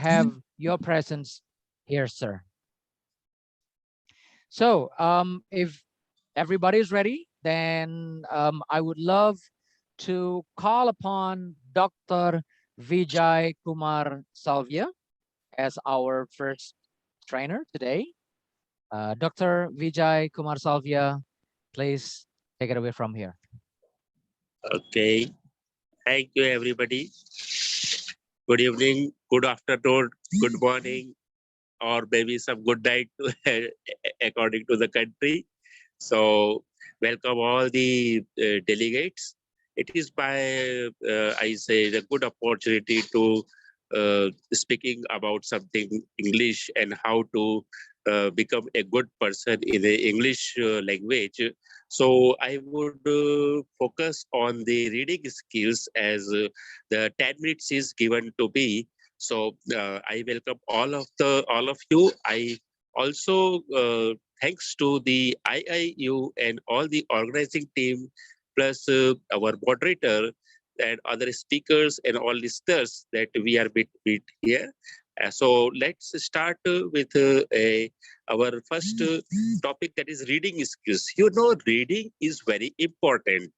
have your presence here, sir. So if everybody is ready, then I would love to call upon Dr. Vijay Kumar Salvia as our first trainer today. Dr. Vijay Kumar Salvia, please take it away from here. Okay. Thank you, everybody. Good evening, good afternoon, good morning, or maybe some good night according to the country. So, welcome all the delegates. It is my, I say, a good opportunity to speaking about something English and how to become a good person in the English language. So I would focus on the reading skills as the 10 minutes is given to me. So I welcome all of you. I also thanks to the IIU and all the organizing team, plus our moderator and other speakers and all listeners that we are with here. So let's start with our first topic, that is reading skills. You know, reading is very important.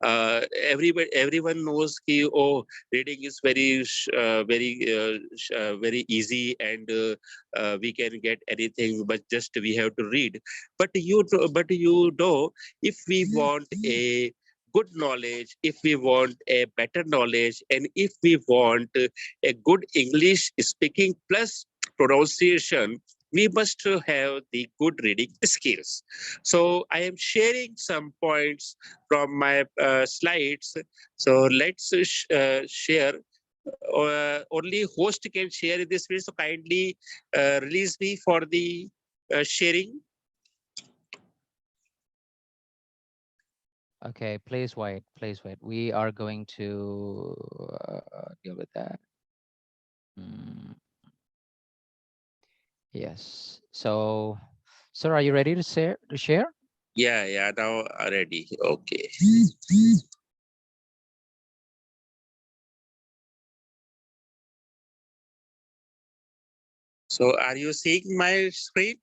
Everyone knows that, oh, reading is very easy, and we can get anything, but just we have to read. But you know, if we want a good knowledge, if we want a better knowledge, and if we want a good English speaking plus pronunciation, we must have the good reading skills. So I am sharing some points from my slides. So let's share. Only host can share this video. So kindly release me for the sharing. Okay, please wait, please wait. We are going to deal with that. Yes. So, sir, are you ready to share? Yeah, now already. Okay. So are you seeing my screen?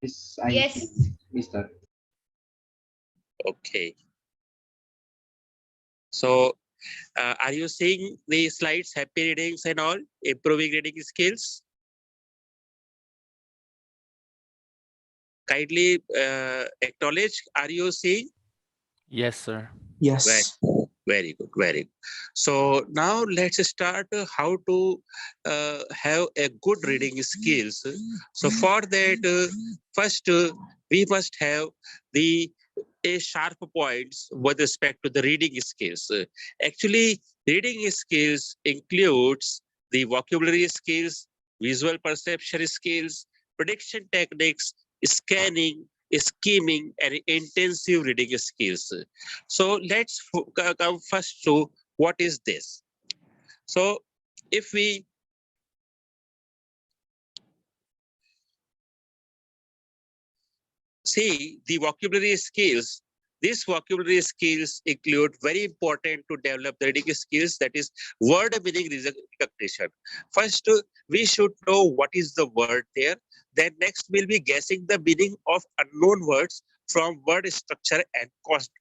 Yes. Mister. Okay. So are you seeing the slides, happy readings and all, improving reading skills? Kindly acknowledge, are you seeing? Yes, sir. Yes. Very good, very good. So now let's start how to have a good reading skills. So for that, first we must have the a sharp points with respect to the reading skills. Actually, reading skills includes the vocabulary skills, visual perception skills, prediction techniques, scanning, scheming, and intensive reading skills. So let's come first to what is this. So if we see the vocabulary skills, these vocabulary skills include very important to develop the reading skills, that is word meaning recognition. First, we should know what is the word there. Then next we'll be guessing the meaning of unknown words from word structure and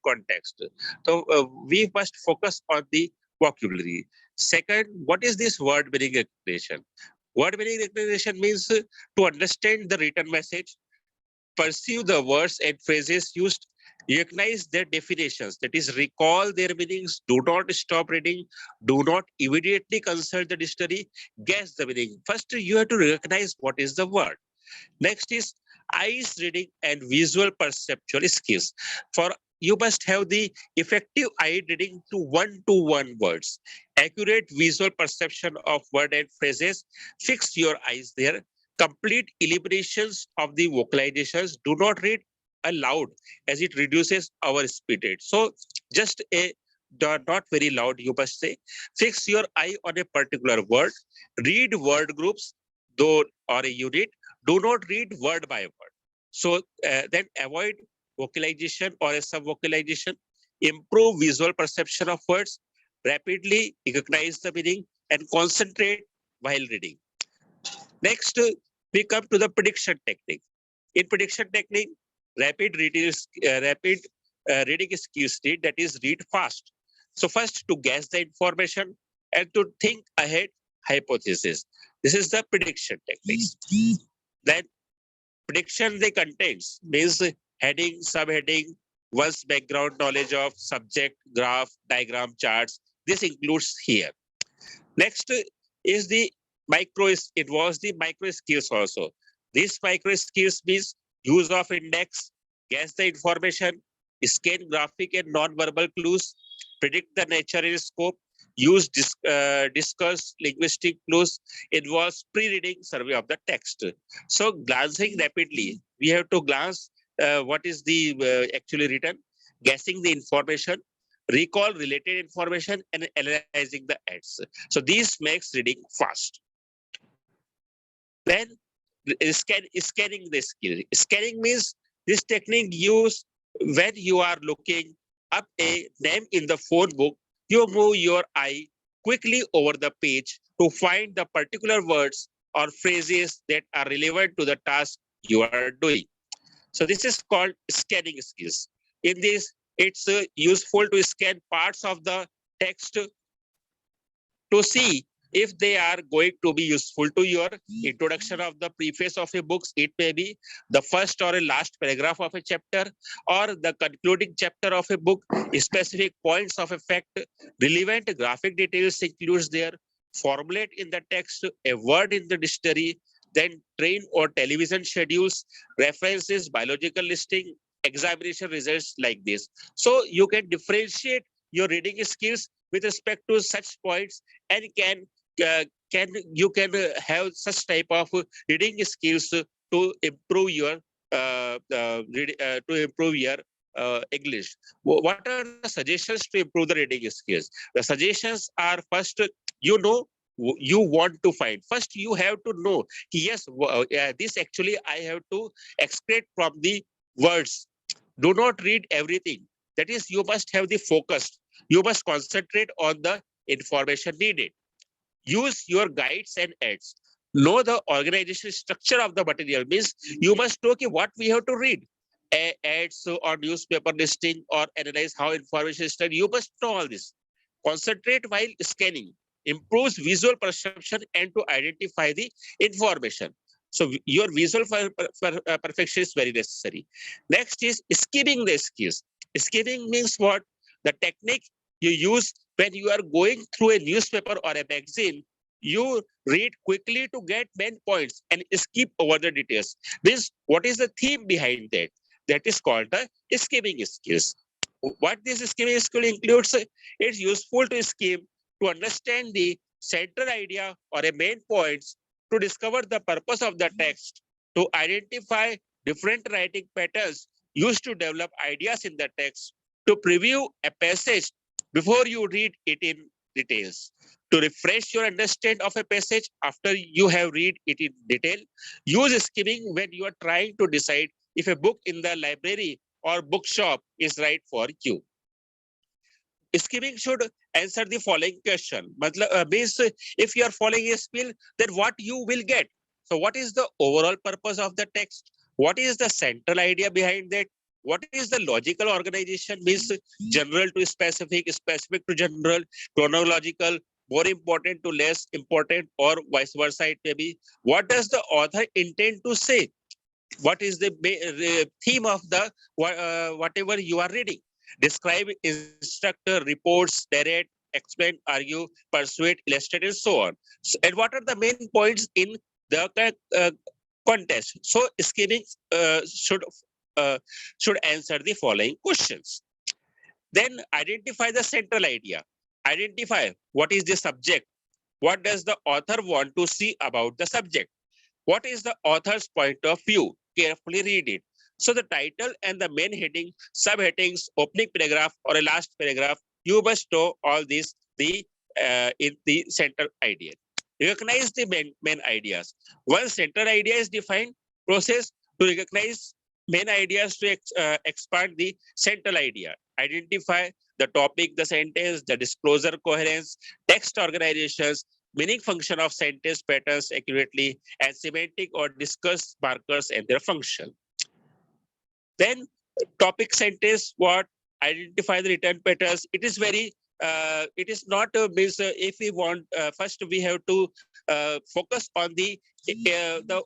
context. So we must focus on the vocabulary. Second, what is this word meaning recognition? Word meaning recognition means to understand the written message, perceive the words and phrases used, recognize their definitions, that is, recall their meanings, do not stop reading, do not immediately consult the dictionary, guess the meaning. First, you have to recognize what is the word. Next is eyes reading and visual perceptual skills. For you must have the effective eye reading to one words, accurate visual perception of word and phrases, fix your eyes there, complete eliminations of the vocalizations, do not read aloud as it reduces our speed rate. So just a not very loud, you must say. Fix your eye on a particular word, read word groups, though or a unit, do not read word by word. So then avoid vocalization or a sub-vocalization, improve visual perception of words, rapidly recognize the meaning, and concentrate while reading. Next, we come to the prediction technique. In prediction technique, rapid reading skills need, that is read fast. So first to guess the information and to think ahead hypothesis. This is the prediction techniques. Then prediction they contains means heading, subheading, one's background knowledge of subject, graph, diagram, charts. This includes here. Next is the it was the micro skills also. These micro skills means use of index, guess the information, scan graphic and non-verbal clues, predict the nature and scope, discuss linguistic clues, involves pre-reading survey of the text. So glancing rapidly, we have to glance what is the actually written, guessing the information, recall related information and analyzing the ads. So this makes reading fast. Then scanning the skill. Scanning means this technique used when you are looking up a name in the phone book, you move your eye quickly over the page to find the particular words or phrases that are relevant to the task you are doing. So this is called scanning skills. In this, it's useful to scan parts of the text to see if they are going to be useful to your introduction of the preface of a book. It may be the first or a last paragraph of a chapter or the concluding chapter of a book. Specific points of effect, relevant graphic details includes there, formulate in the text a word in the dictionary, then train or television schedules, references, biological listing, examination results like this. So you can differentiate your reading skills with respect to such points and you can have such type of reading skills to improve your English. What are the suggestions to improve the reading skills? The suggestions are first, you know, you want to find. First, you have to know, yes, this actually I have to extract from the words. Do not read everything. That is, you must have the focus. You must concentrate on the information needed. Use your guides and aids. Know the organization structure of the material. Means you must know okay, what we have to read. Ads or newspaper listing or analyze how information is studied. You must know all this. Concentrate while scanning. Improves visual perception and to identify the information. So your visual perfection is very necessary. Next is skimming the skills. Skimming means what? The technique you use when you are going through a newspaper or a magazine, you read quickly to get main points and skip over the details. Means what is the theme behind that? That is called the skimming skills. What this skimming skill includes, it's useful to skim to understand the central idea or a main points, to discover the purpose of the text, to identify different writing patterns used to develop ideas in the text, to preview a passage before you read it in details, to refresh your understanding of a passage after you have read it in detail. Use skimming when you are trying to decide if a book in the library or bookshop is right for you. Skimming should answer the following question. Means if you are following a spiel, then what you will get? So what is the overall purpose of the text? What is the central idea behind that? What is the logical organization? Means general to specific, specific to general, chronological, more important to less important, or vice versa it may be. What does the author intend to say? What is the theme of the whatever you are reading? Describe, instruct, reports, narrate, explain, argue, persuade, illustrate, and so on. And what are the main points in the contest? So skimming should answer the following questions. Then identify the central idea. Identify what is the subject. What does the author want to see about the subject? What is the author's point of view? Carefully read it. So the title and the main heading, subheadings, opening paragraph or a last paragraph, you must know all this in the center idea. Recognize the main ideas. Once center idea is defined, process to recognize main ideas to expand the central idea. Identify the topic, the sentence, the disclosure coherence, text organizations, meaning function of sentence patterns accurately, and semantic or discuss markers and their function. Then topic sentence, what identify the return patterns. It is very it is not means if we want first we have to focus on the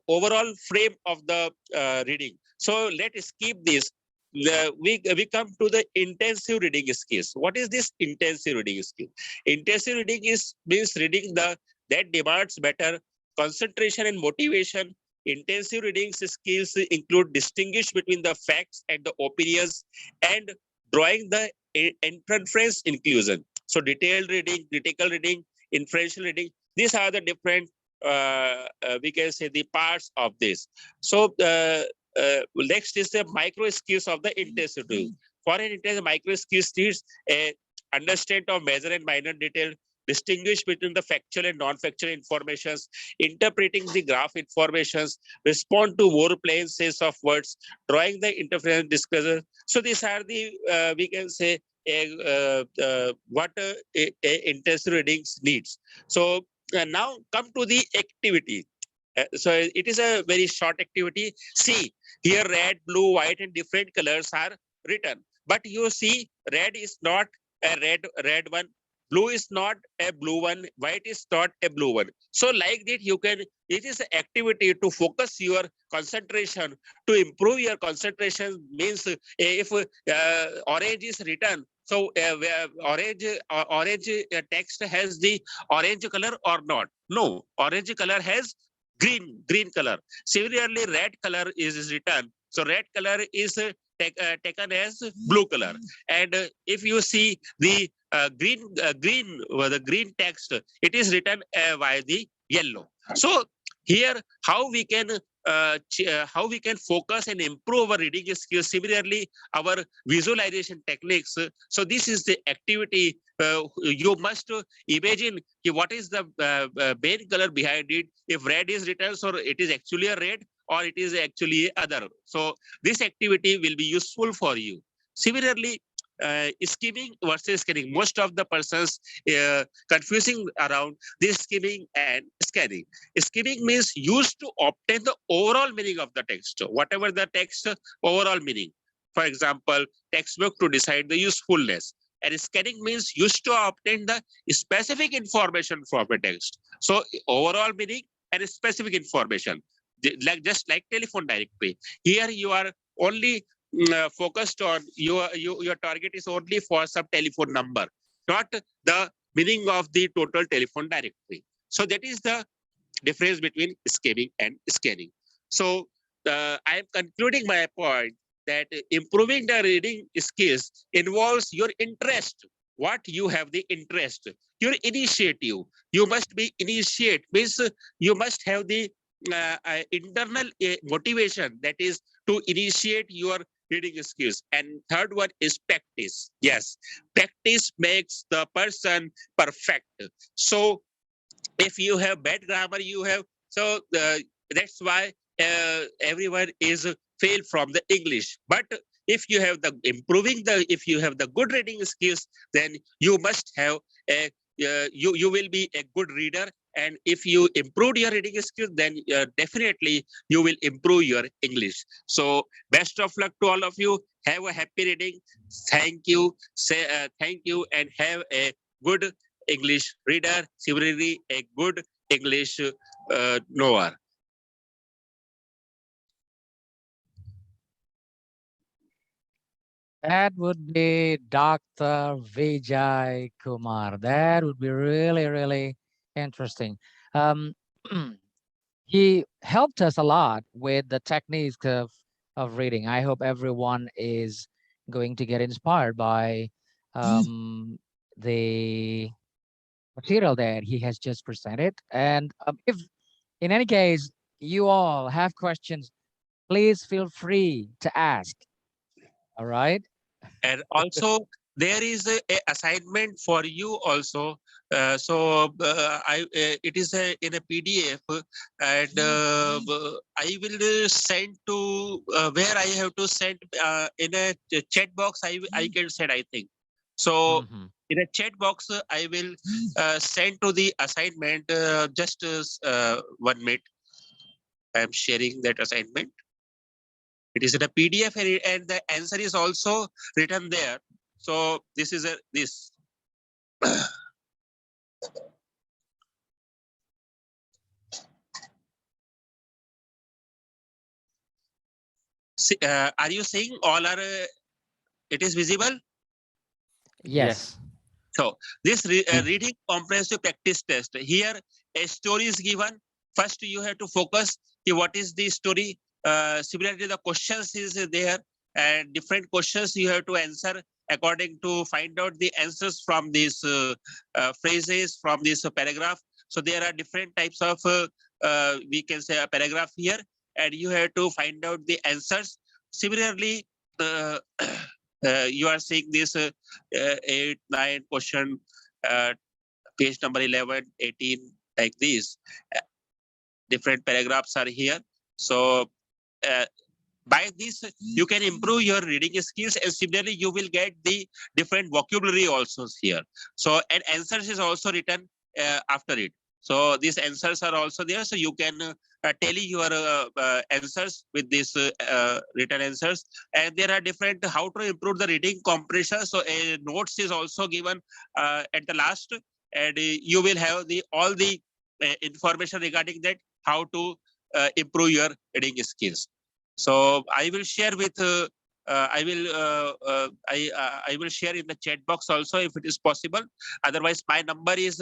overall frame of the reading. So let's skip this. We come to the intensive reading skills. What is this intensive reading skill? Intensive reading is means reading that demands better concentration and motivation. Intensive reading skills include distinguish between the facts and the opinions and drawing the inference inclusion. So detailed reading, critical reading, inferential reading, these are the different, we can say the parts of this. So next is the micro skills of the intensive reading. For an intensive micro skills needs a understand of major and minor detail, distinguish between the factual and non-factual informations, interpreting the graph informations, respond to more plain sense of words, drawing the interference discussion. So these are the, we can say, what a intensive readings needs. So now come to the activity. So it is a very short activity. See, here red, blue, white, and different colors are written. But you see, red is not a red one, blue is not a blue one, white is not a blue one. So like that you can, it is an activity to focus your concentration, to improve your concentration. Means if orange is written, so orange text has the orange color or not? No, orange color has green color. Similarly, red color is written, so red color is taken as blue color. And if you see the the green text, it is written by the yellow. So here how we can focus and improve our reading skills. Similarly, our visualization techniques. So this is the activity. You must imagine what is the main color behind it. If red is written, so it is actually a red or it is actually other. So this activity will be useful for you. Similarly, skimming versus scanning. Most of the persons confusing around this skimming and scanning. Skimming means used to obtain the overall meaning of the text, whatever the text overall meaning. For example, textbook to decide the usefulness. And scanning means used to obtain the specific information from a text. So overall meaning and specific information, like just like telephone directory. Here you are only focused on your target is only for some telephone number, not the meaning of the total telephone directory. So that is the difference between skimming and scanning. So I am concluding my point that improving the reading skills involves your interest. What you have the interest, your initiative. You must be initiate means you must have the internal motivation, that is to initiate your reading skills. And third one is practice. Yes, practice makes the person perfect. So if you have bad grammar, you have, so that's why everyone is fail from the English. But if you have the improving the, if you have the good reading skills, then you must have a you will be a good reader. And if you improve your reading skills, then definitely you will improve your English. So best of luck to all of you. Have a happy reading. Thank you. Say thank you and have a good English reader. Similarly, a good English knower. That would be Dr. Vijay Kumar. That would be really, really interesting. Um, he helped us a lot with the techniques of reading. I hope everyone is going to get inspired by the material that he has just presented. And if in any case you all have questions, please feel free to ask. All right. And also there is a assignment for you also. So it is in a PDF, and I will send to where I have to send in a chat box. I can send, I think. So In a chat box, I will send to the assignment. Just 1 minute. I am sharing that assignment. It is in a PDF and the answer is also written there. So this is this. Are you seeing all are? It is visible. Yes. So this reading comprehensive practice test. Here a story is given. First you have to focus what is the story. Similarly, the questions is there and different questions you have to answer according to find out the answers from these phrases from this paragraph. So there are different types of we can say a paragraph here, and you have to find out the answers. Similarly, you are seeing this 8, 9 question, page number 11, 18, like these. Different paragraphs are here. So by this, you can improve your reading skills, and similarly, you will get the different vocabulary also here. So, and answers is also written after it. So these answers are also there. So you can tally your answers with these written answers. And there are different how to improve the reading comprehension. So a notes is also given at the last, and you will have the all the information regarding that how to improve your reading skills. So I will share with I will share in the chat box also if it is possible. Otherwise, my number is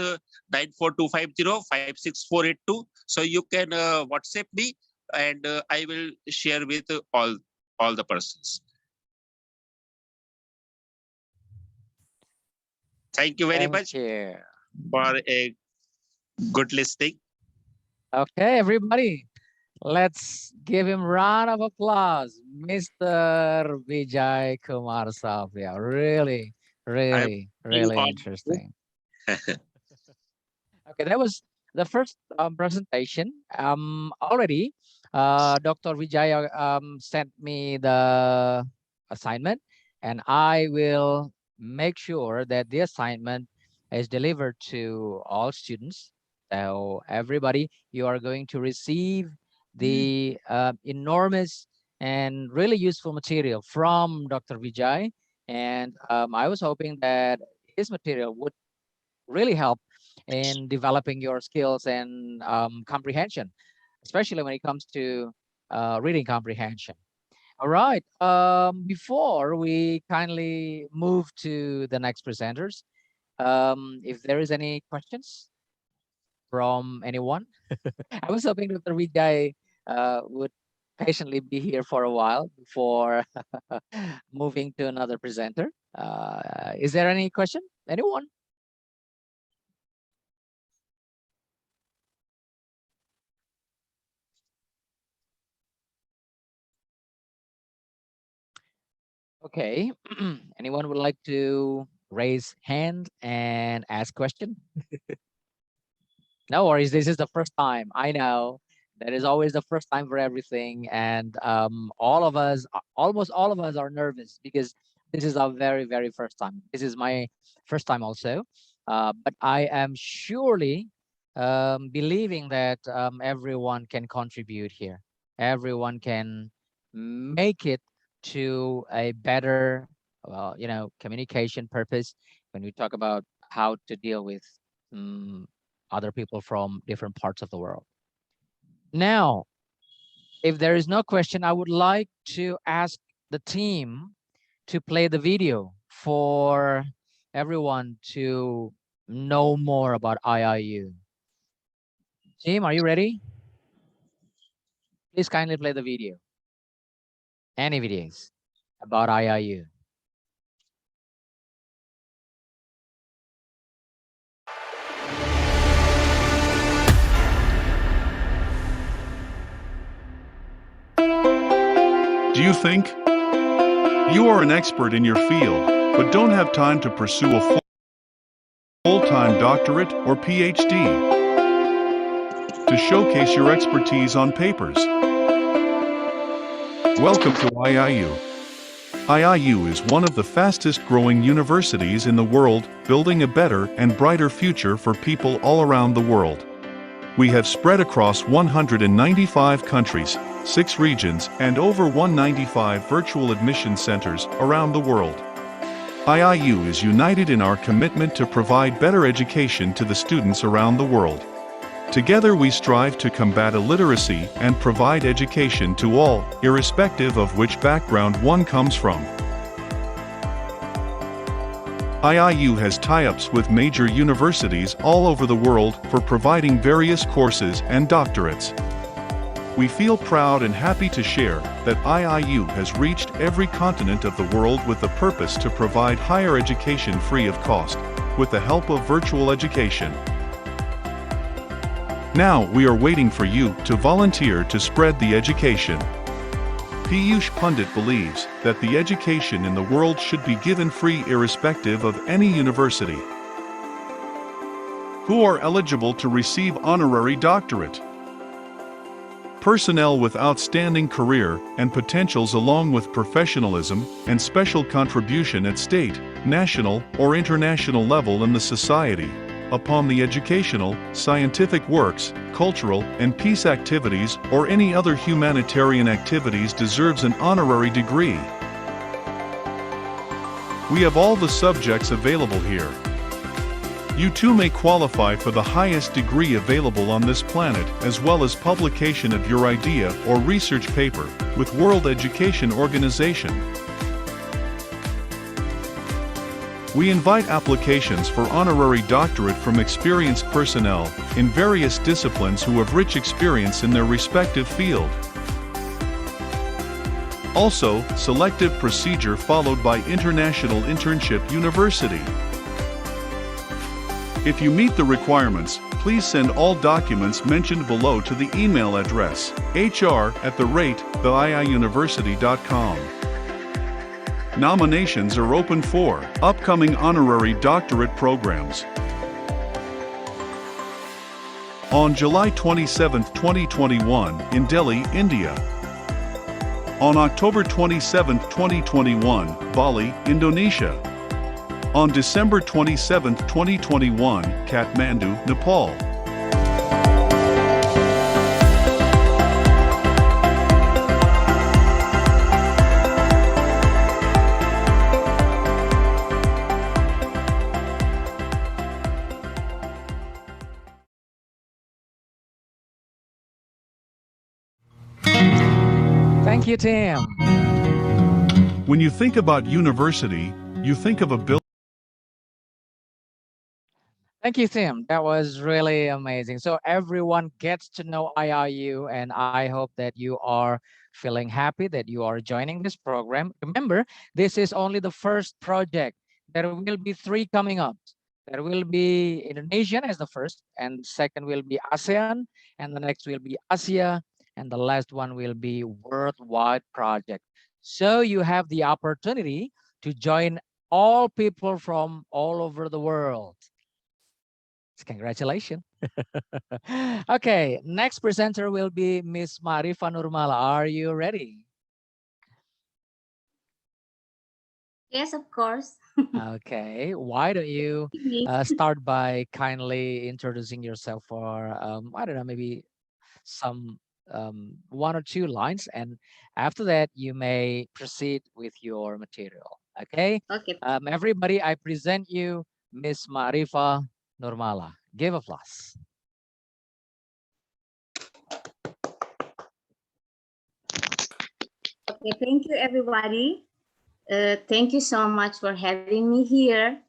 94250 So you can WhatsApp me, and I will share with all the persons. Thank you very much for a good listening. Okay, everybody. Let's give him round of applause, Mr. Vijay Kumar Savia. Really, really, really interesting. Okay, that was the first presentation. Already, Dr. Vijay sent me the assignment, and I will make sure that the assignment is delivered to all students. So everybody, you are going to receive the enormous and really useful material from Dr. Vijay. And I was hoping that his material would really help in developing your skills and comprehension, especially when it comes to reading comprehension. All right. Before we kindly move to the next presenters, if there is any questions from anyone, I was hoping Dr. Vijay would patiently be here for a while before moving to another presenter. Is there any question? Anyone? Okay. Anyone would like to raise hand and ask question? No worries. This is the first time. I know that is always the first time for everything, and all of us, almost all of us, are nervous because this is our very, very first time. This is my first time also, but I am surely believing that everyone can contribute here. Everyone can make it to a better, communication purpose when we talk about how to deal with other people from different parts of the world. Now, if there is no question, I would like to ask the team to play the video for everyone to know more about IIU. Team, are you ready? Please kindly play the video. Any videos about IIU. Do you think you are an expert in your field, but don't have time to pursue a full-time doctorate or PhD to showcase your expertise on papers? Welcome to Iiu. Iiu is one of the fastest growing universities in the world, building a better and brighter future for people all around the world. We have spread across 195 countries, 6 regions, and over 195 virtual admission centers around the world. Iiu is united in our commitment to provide better education to the students around the world. Together we strive to combat illiteracy and provide education to all, irrespective of which background one comes from. Iiu has tie-ups with major universities all over the world for providing various courses and doctorates. We feel proud and happy to share that Iiu has reached every continent of the world with the purpose to provide higher education free of cost, with the help of virtual education. Now we are waiting for you to volunteer to spread the education. Piyush Pundit believes that the education in the world should be given free irrespective of any university. Who are eligible to receive honorary doctorate? Personnel with outstanding career and potentials along with professionalism and special contribution at state, national, or international level in the society, upon the educational, scientific works, cultural, and peace activities or any other humanitarian activities deserves an honorary degree. We have all the subjects available here. You too may qualify for the highest degree available on this planet, as well as publication of your idea or research paper with World Education Organization. We invite applications for honorary doctorate from experienced personnel in various disciplines who have rich experience in their respective field. Also, selective procedure followed by International Internship University. If you meet the requirements, please send all documents mentioned below to the email address hr@theiuniversity.com. Nominations are open for upcoming honorary doctorate programs. On July 27, 2021, in Delhi, India. On October 27, 2021, Bali, Indonesia. On December 27, 2021, Kathmandu, Nepal. Thank you, Tim. When you think about university, you think of a building. Thank you, Tim. That was really amazing. So everyone gets to know Iiu, and I hope that you are feeling happy that you are joining this program. Remember, this is only the first project. There will be 3 coming up. There will be Indonesian as the first, and second will be ASEAN, and the next will be Asia, and the last one will be worldwide project. So you have the opportunity to join all people from all over the world. Congratulations. Okay, next presenter will be Miss Marifa Nurmala. Are you ready? Yes, of course. Okay, why don't you start by kindly introducing yourself for, I don't know, maybe some 1 or 2 lines, and after that you may proceed with your material. Okay, Okay. everybody, I present you Miss Marifa Nurmala. Give applause. Okay, thank you, everybody. Thank you so much for having me here.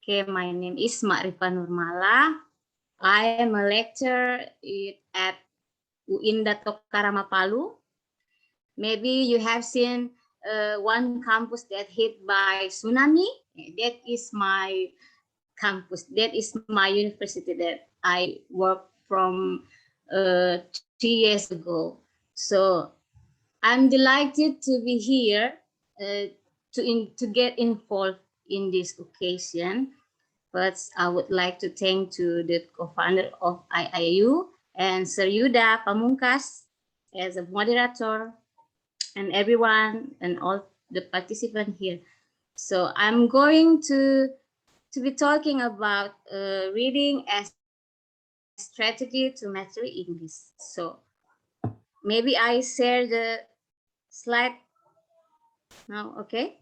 Okay, my name is Marifa Nurmala. I am a lecturer at Iiu Indonesia, Palu. Maybe you have seen one campus that hit by tsunami. That is my campus. That is my university that I worked from 3 years ago. So I'm delighted to be here to get involved in this occasion. But I would like to thank to the co-founder of Iiu and Sir Yuda Pamungkas as a moderator, and everyone and all the participant here. So I'm going to be talking about reading as strategy to master English. So maybe I share the slide now, okay?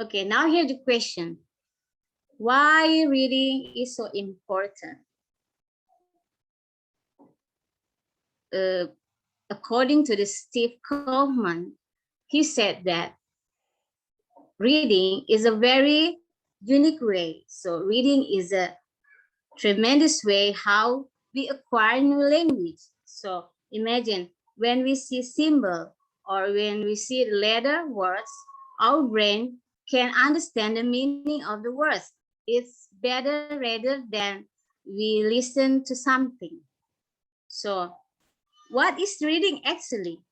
Okay, now here's the question. Why reading is so important? According to the Steve Kaufman, he said that reading is a very unique way. So reading is a tremendous way how we acquire new language. So imagine when we see symbol or when we see the letter words, our brain can understand the meaning of the words. It's better rather than we listen to something. So what is reading actually?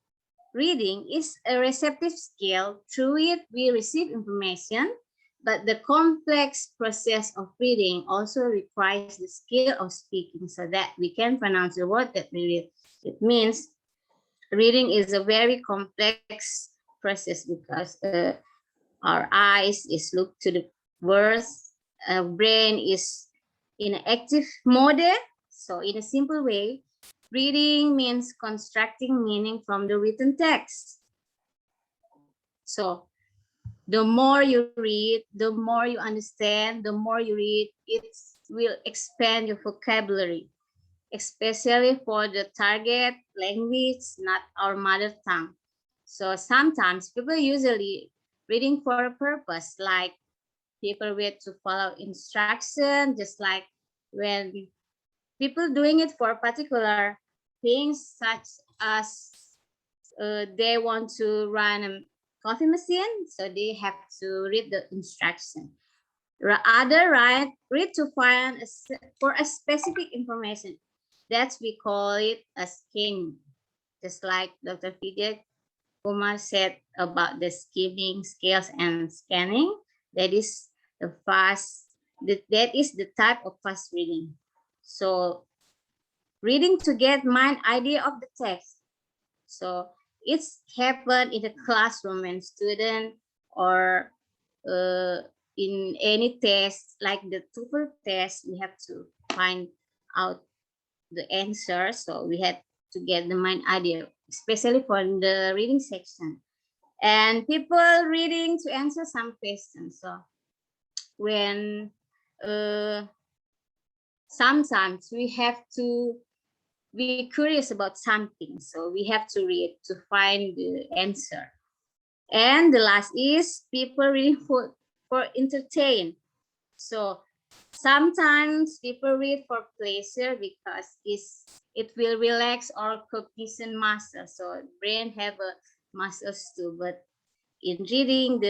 Reading is a receptive skill. Through it, we receive information, but the complex process of reading also requires the skill of speaking so that we can pronounce the word that we read. It means reading is a very complex process because our eyes is look to the words, our brain is in an active mode. So in a simple way, reading means constructing meaning from the written text. So the more you read, the more you understand, the more you read, it will expand your vocabulary, especially for the target language, not our mother tongue. So sometimes people usually reading for a purpose, like people read to follow instruction, just like when people doing it for particular things such as they want to run a coffee machine, so they have to read the instruction. Other read to find for a specific information. That's we call it a skimming. Just like Dr. Vijay Kumar said about the skimming skills and scanning. That is the that is the type of fast reading. So reading to get mind idea of the text. So it's happened in the classroom when student or in any test like the TOEFL test, we have to find out the answer. So we had to get the mind idea, especially for the reading section. And people reading to answer some questions. So when sometimes we have to be curious about something, so we have to read to find the answer. And the last is people reading for entertain. So sometimes people read for pleasure because it will relax our cognition muscle. So brain have a muscles too, but in reading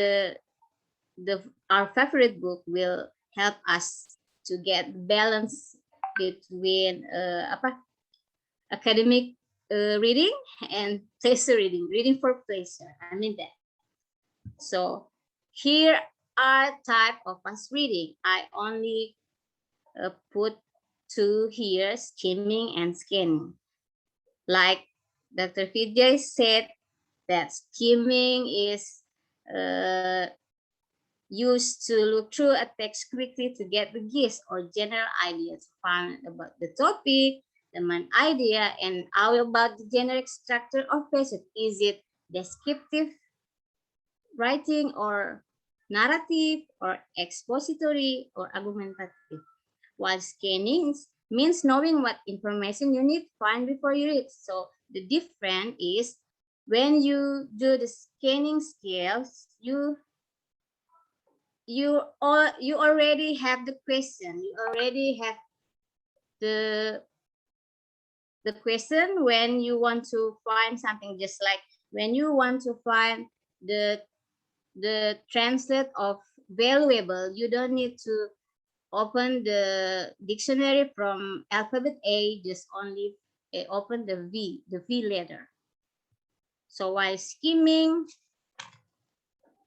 our favorite book will help us to get balance between academic reading and pleasure reading, reading for pleasure. I mean that. So here are type of fast reading. I only put two here, skimming and scanning. Like Dr. Vijay said, that skimming is used to look through a text quickly to get the gist or general idea to find about the topic, the main idea, and how about the generic structure of passage. Is it descriptive writing or narrative or expository or argumentative? While scanning means knowing what information you need to find before you read. So the difference is when you do the scanning skills, you already have the question. You already have the question when you want to find something, just like when you want to find the translate of valuable, you don't need to open the dictionary from alphabet A, just only open the V letter. So while skimming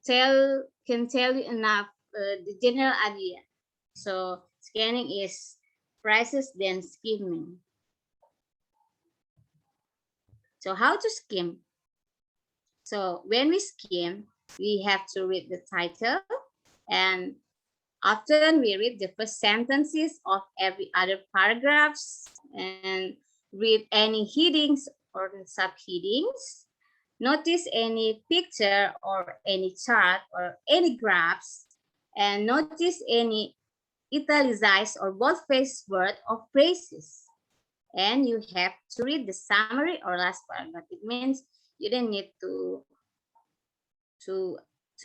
can tell you enough the general idea. So scanning is phrases than skimming. So how to skim? So when we skim, we have to read the title, and often we read the first sentences of every other paragraphs and read any headings or subheadings. Notice any picture or any chart or any graphs, and notice any italicized or bold-faced word or phrases. And you have to read the summary or last paragraph. It means you don't need to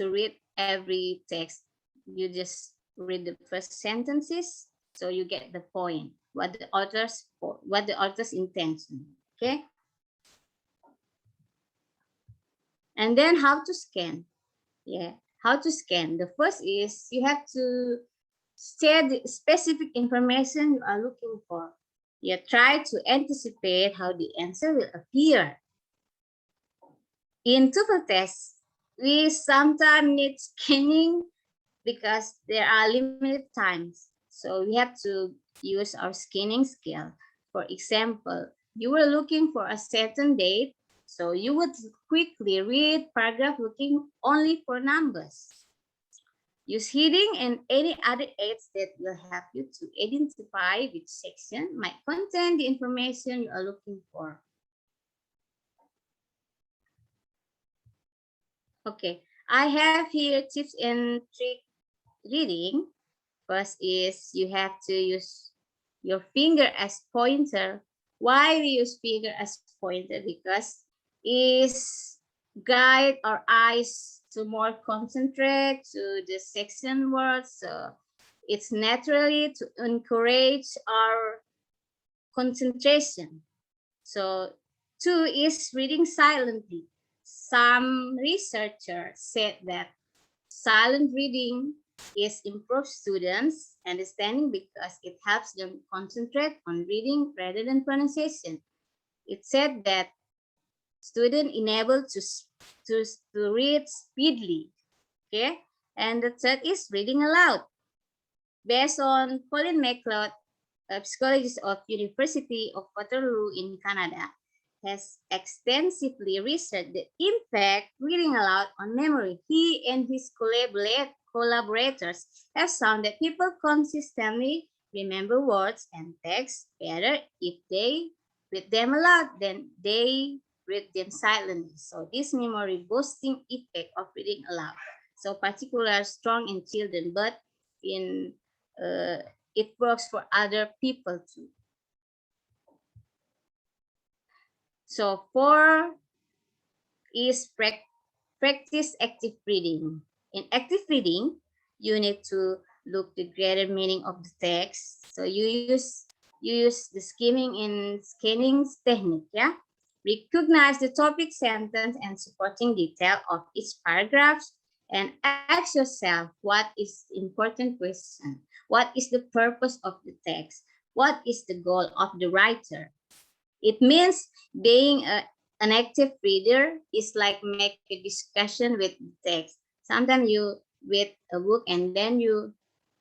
read every text. You just read the first sentences, so you get the point, what the author's intention. Okay. And then how to scan. Yeah, how to scan. The first is you have to share the specific information you are looking for. You try to anticipate how the answer will appear. In TOEFL tests, we sometimes need scanning because there are limited times. So we have to use our scanning skill. For example, you were looking for a certain date, so you would quickly read paragraph looking only for numbers. Use heading and any other aids that will help you to identify which section might contain the information you are looking for. Okay, I have here tips and trick reading. First is you have to use your finger as pointer. Why we use finger as pointer? Because is guide our eyes to more concentrate to the section words. So it's naturally to encourage our concentration. So 2 is reading silently. Some researchers said that silent reading is improves students' understanding because it helps them concentrate on reading rather than pronunciation. It said that students enabled to read speedily. Okay, and the third is reading aloud. Based on Colin MacLeod, a psychologist of University of Waterloo in Canada, has extensively researched the impact reading aloud on memory. He and his collaborators have found that people consistently remember words and texts better if they read them aloud than they read them silently. So this memory boosting effect of reading aloud, so particularly strong in children, but in it works for other people too. So 4 is practice active reading. In active reading, you need to look the greater meaning of the text. So you use the skimming and scanning technique. Yeah, recognize the topic, sentence, and supporting detail of each paragraph, and ask yourself what is the important question. What is the purpose of the text? What is the goal of the writer? It means being an active reader is like make a discussion with the text. Sometimes you read a book and then you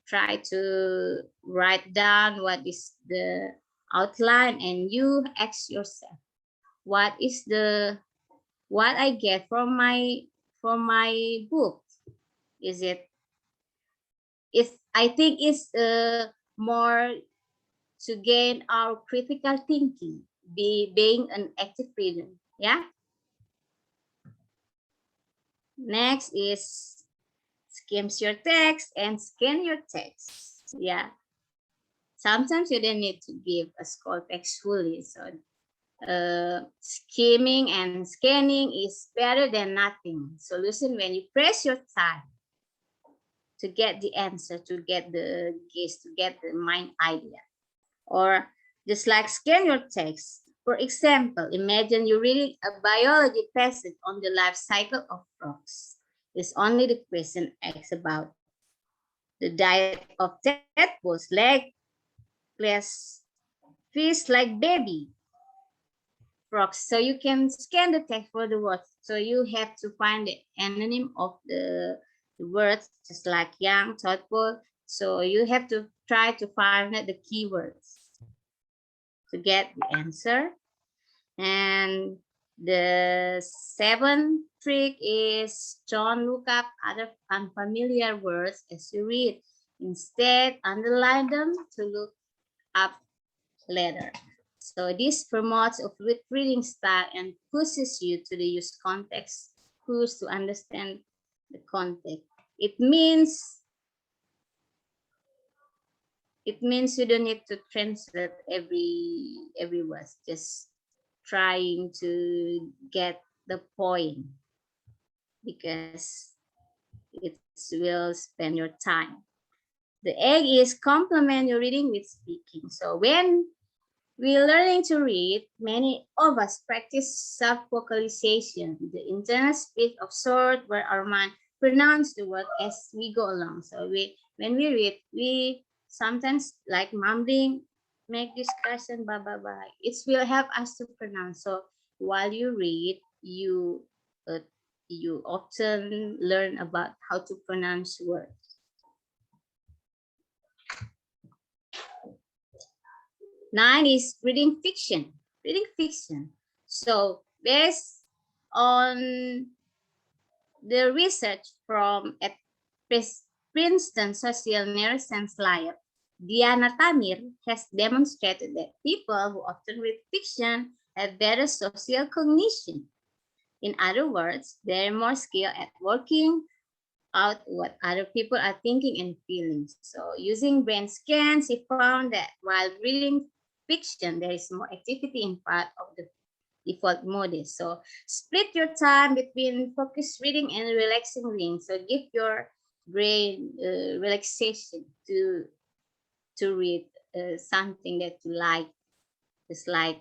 try to write down what is the outline, and you ask yourself, what I get from my book? Is it? I think it's more to gain our critical thinking, being an active reader. Yeah. Next is skims your text and scan your text. Yeah. Sometimes you don't need to give a scroll text fully. So skimming and scanning is better than nothing solution when you press your time to get the answer, to get the gist, to get the mind idea. Or just like scan your text. For example, imagine you're reading a biology passage on the life cycle of frogs. It's only the question asks about the diet of tadpoles, legless fish like baby frogs. So you can scan the text for the words. So you have to find the anonym of the words, just like young, tadpole, So you have to try to find out the keywords to get the answer. And the seventh trick is don't look up other unfamiliar words as you read. Instead, underline them to look up later. So this promotes a fluid reading style and pushes you to the use context clues to understand the context. It means you don't need to translate every word, just trying to get the point, because it will spend your time. The egg is complement your reading with speaking. So when we're learning to read, many of us practice self-vocalization, the internal speech of sort where our mind pronounce the word as we go along. So when we read, we sometimes like mumbling, make discussion, blah, blah, blah. It will help us to pronounce. So while you read, you often learn about how to pronounce words. Nine is reading fiction. Reading fiction. So based on the research from at Princeton Social Neuroscience Lab, Diana Tamir has demonstrated that people who often read fiction have better social cognition. In other words, they're more skilled at working out what other people are thinking and feeling. So using brain scans, he found that while reading fiction, there is more activity in part of the default mode. So split your time between focused reading and relaxing reading. So give your brain relaxation to read something that you like. It's like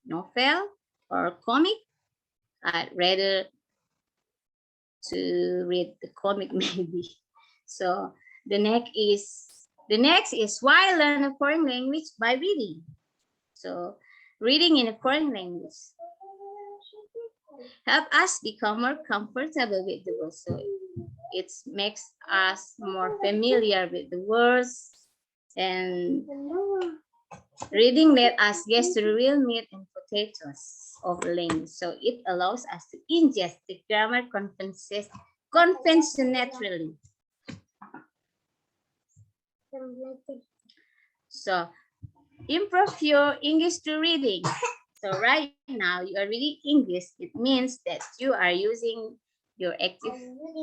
novel or comic. I'd rather to read the comic maybe. So the next is why learn a foreign language by reading. So reading in a foreign language help us become more comfortable with the words. So it makes us more familiar with the words, and reading let us get to the real meat and potatoes of the language. So it allows us to ingest the grammar conventionally. So improve your English to reading. So right now you are reading English. It means that you are using your active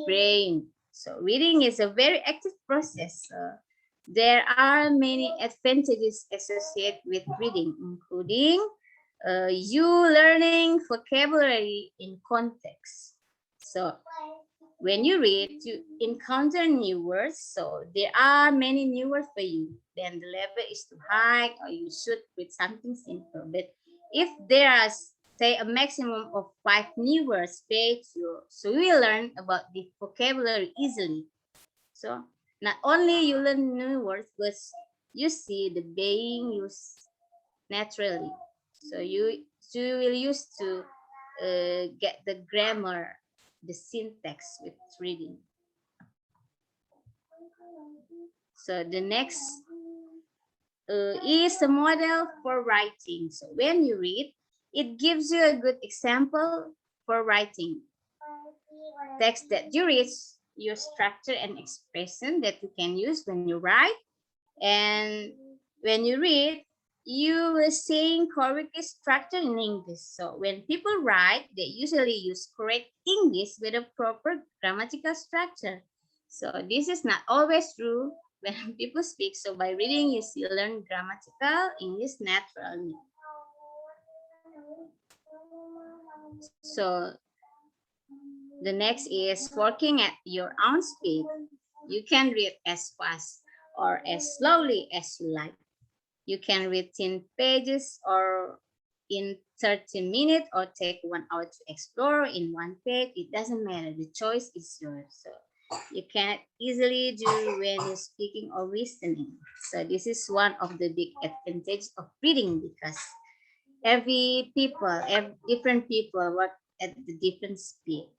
brain. So reading is a very active process. There are many advantages associated with reading, including you learning vocabulary in context. So when you read, you encounter new words. So there are many new words for you. Then the level is too high, or you should read something simple. But if there are, say, a maximum of 5 new words page, so you will learn about the vocabulary easily. So not only you learn new words, but you see the being used naturally. So you will use to get the grammar, the syntax with reading. So the next is a model for writing. So when you read, it gives you a good example for writing. Text that you read, your structure and expression that you can use when you write. And when you read, you were saying correctly structured in English. So when people write, they usually use correct English with a proper grammatical structure. So this is not always true when people speak. So by reading, you still learn grammatical English naturally. So the next is working at your own speed. You can read as fast or as slowly as you like. You can read 10 pages or in 30 minutes, or take 1 hour to explore in 1 page. It doesn't matter. The choice is yours. So you can easily do when you're speaking or listening. So this is one of the big advantages of reading, because different people work at the different speed.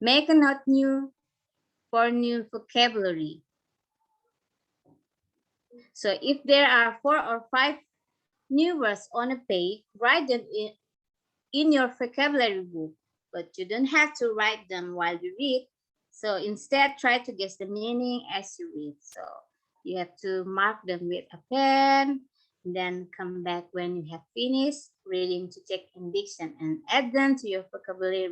Make a note new for new vocabulary. So if there are 4 or 5 new words on a page, write them in your vocabulary book, but you don't have to write them while you read. So instead, try to guess the meaning as you read. So you have to mark them with a pen, then come back when you have finished reading to check in diction and add them to your vocabulary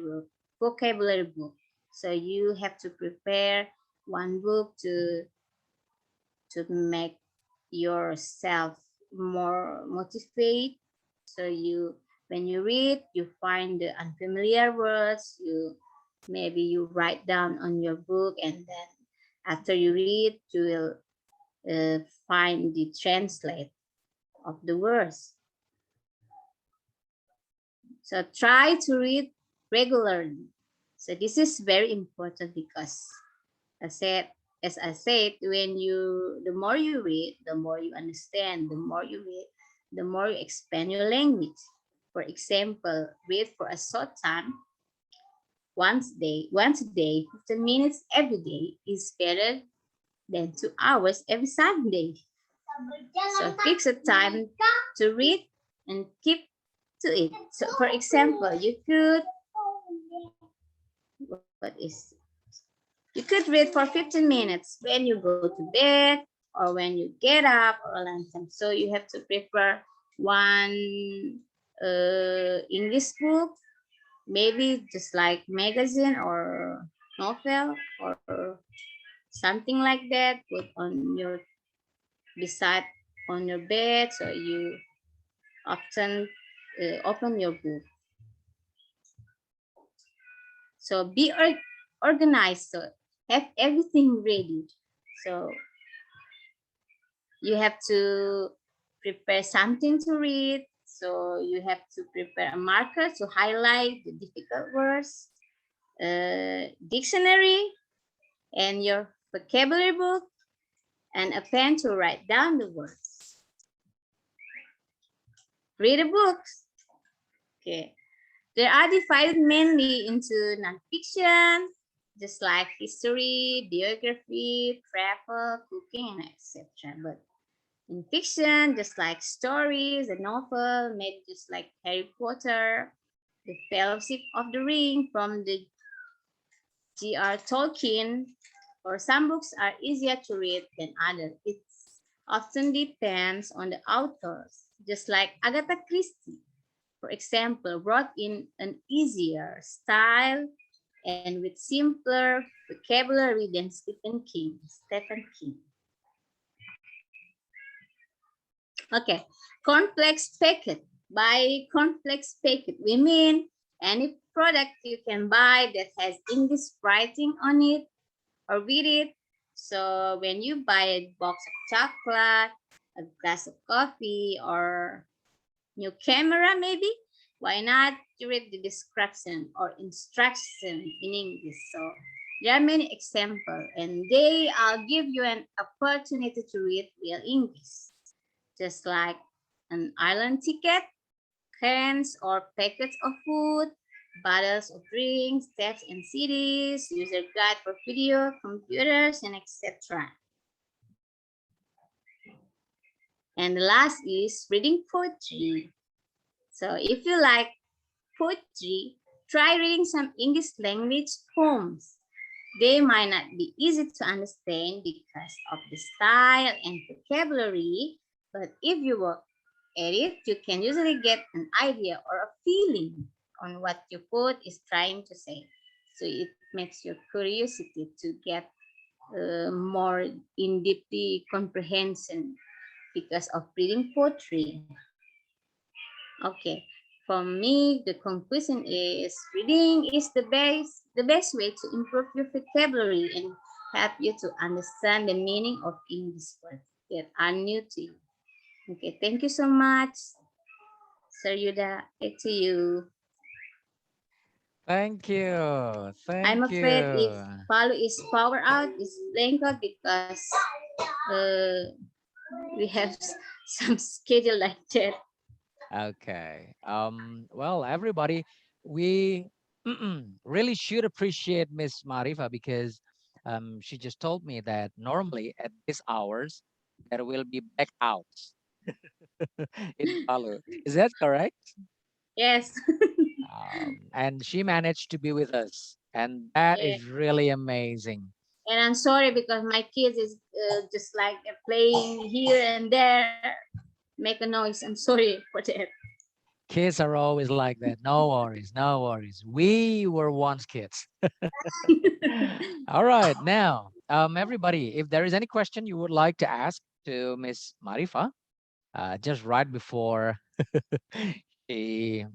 book. So you have to prepare one book to make yourself more motivated. So when you read, you find the unfamiliar words, maybe you write down on your book, and then after you read, you will find the translate of the words. So try to read regularly. So this is very important because as I said, the more you read, the more you understand. The more you read, the more you expand your language. For example, read for a short time, once a day, 15 minutes every day is better than 2 hours every Sunday. So fix a time to read and keep to it. So for example, you could read for 15 minutes when you go to bed or when you get up or lunchtime. So you have to prepare one English book, maybe just like magazine or novel or something like that. Put on your beside on your bed, so you often open your book. So be organized. So have everything ready. So you have to prepare something to read. So you have to prepare a marker to highlight the difficult words, dictionary, and your vocabulary book, and a pen to write down the words. Read a book. Okay. They are divided mainly into nonfiction, just like history, biography, travel, cooking, and etc. But in fiction, just like stories, a novel, maybe just like Harry Potter, The Fellowship of the Ring from the J.R. Tolkien, or some books are easier to read than others. It often depends on the authors, just like Agatha Christie, for example, wrote in an easier style and with simpler vocabulary than Stephen King. Okay, complex packet. By complex packet, we mean any product you can buy that has English writing on it or with it. So when you buy a box of chocolate, a glass of coffee, or new camera maybe, why not you read the description or instruction in English? So there are many examples, and I'll give you an opportunity to read real English, just like an island ticket, cans or packets of food, bottles of drinks, tapes and CDs, user guide for video, computers, and etc. And the last is reading poetry. So if you like poetry, try reading some English language poems. They might not be easy to understand because of the style and vocabulary, but if you work at it, you can usually get an idea or a feeling on what your poet is trying to say. So it makes your curiosity to get more in-depth comprehension because of reading poetry. Okay, for me, the conclusion is reading is the best way to improve your vocabulary and help you to understand the meaning of English words that are new to you. Okay, thank you so much. Sir Yuda, back to you. Thank you. I'm Thank afraid if you. Palu is power out, it's blank out because uh, we have some schedule like that. Okay. Well, everybody, we really should appreciate Miss Marifa because She just told me that normally at these hours there will be blackouts in Palu. Is that correct? Yes. And she managed to be with us, and that Yeah. is really amazing. And I'm sorry because my kids is just like playing here and there, make a noise. I'm sorry for that. Kids are always like that. No worries, no worries. We were once kids. All right, now, everybody, if there is any question you would like to ask to Miss Marifa, just right before she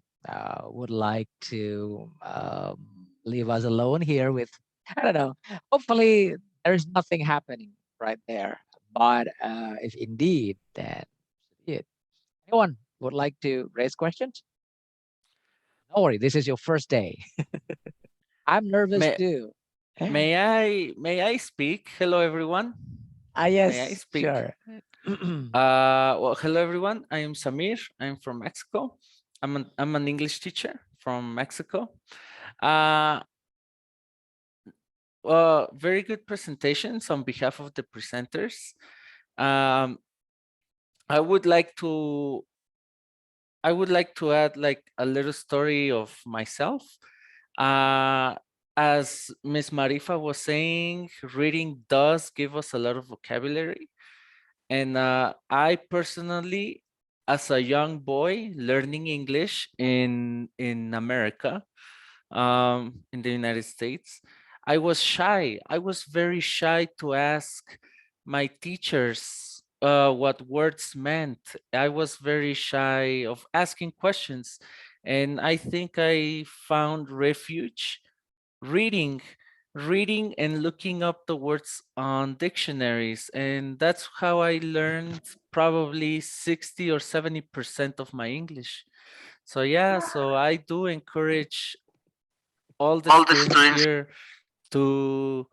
would like to leave us alone here with, I don't know, hopefully there's nothing happening right there. But if indeed, then it. Anyone would like to raise questions? Don't worry, this is your first day. I'm nervous May, too. may I speak? Hello, everyone. May I Yes, speak? sure. Well, hello, everyone. I am Samir. I'm from Mexico. I'm an English teacher from Mexico. Very good presentations on behalf of the presenters. Um, I would like to add like a little story of myself. As Miss Marifa was saying, reading does give us a lot of vocabulary. And I personally, as a young boy learning English in America, in the United States, I was shy. I was very shy to ask my teachers what words meant. I was very shy of asking questions. And I think I found refuge reading and looking up the words on dictionaries, and that's how I learned probably 60 or 70% of my English. So yeah, so I do encourage all the students here to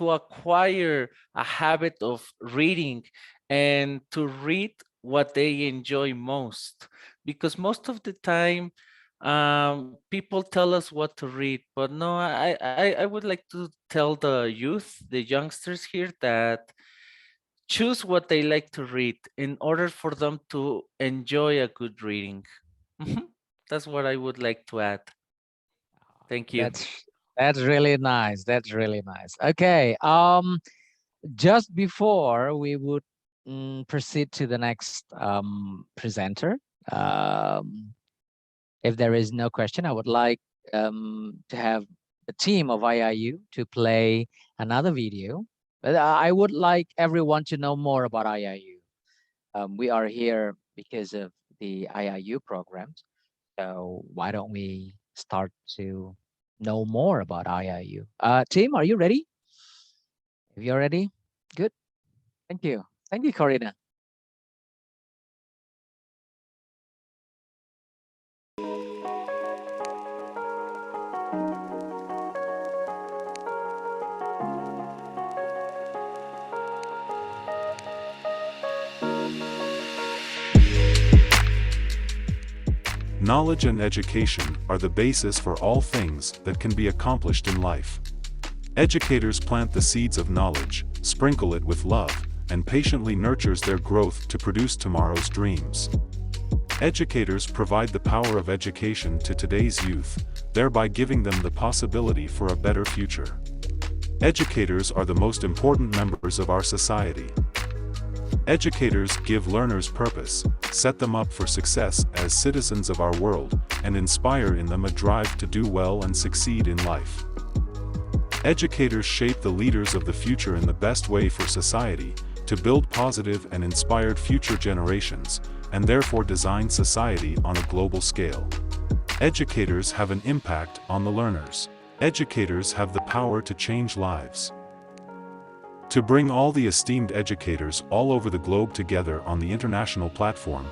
acquire a habit of reading and to read what they enjoy most, because most of the time people tell us what to read, but no, I would like to tell the youth, the youngsters here, that choose what they like to read in order for them to enjoy a good reading. That's what I would like to add. Thank you. That's really nice. That's really nice. Okay. Just before we would proceed to the next presenter, um, if there is no question, I would like to have the team of IIU to play another video. But I would like everyone to know more about IIU. We are here because of the IIU programs. So why don't we start to know more about IIU? Team, are you ready? If you're ready, good. Thank you. Thank you, Corina. Knowledge and education are the basis for all things that can be accomplished in life. Educators plant the seeds of knowledge, sprinkle it with love, and patiently nurtures their growth to produce tomorrow's dreams. Educators provide the power of education to today's youth, thereby giving them the possibility for a better future. Educators are the most important members of our society. Educators give learners purpose, set them up for success as citizens of our world, and inspire in them a drive to do well and succeed in life. Educators shape the leaders of the future in the best way for society, to build positive and inspired future generations, and therefore design society on a global scale. Educators have an impact on the learners. Educators have the power to change lives. To bring all the esteemed educators all over the globe together on the international platform,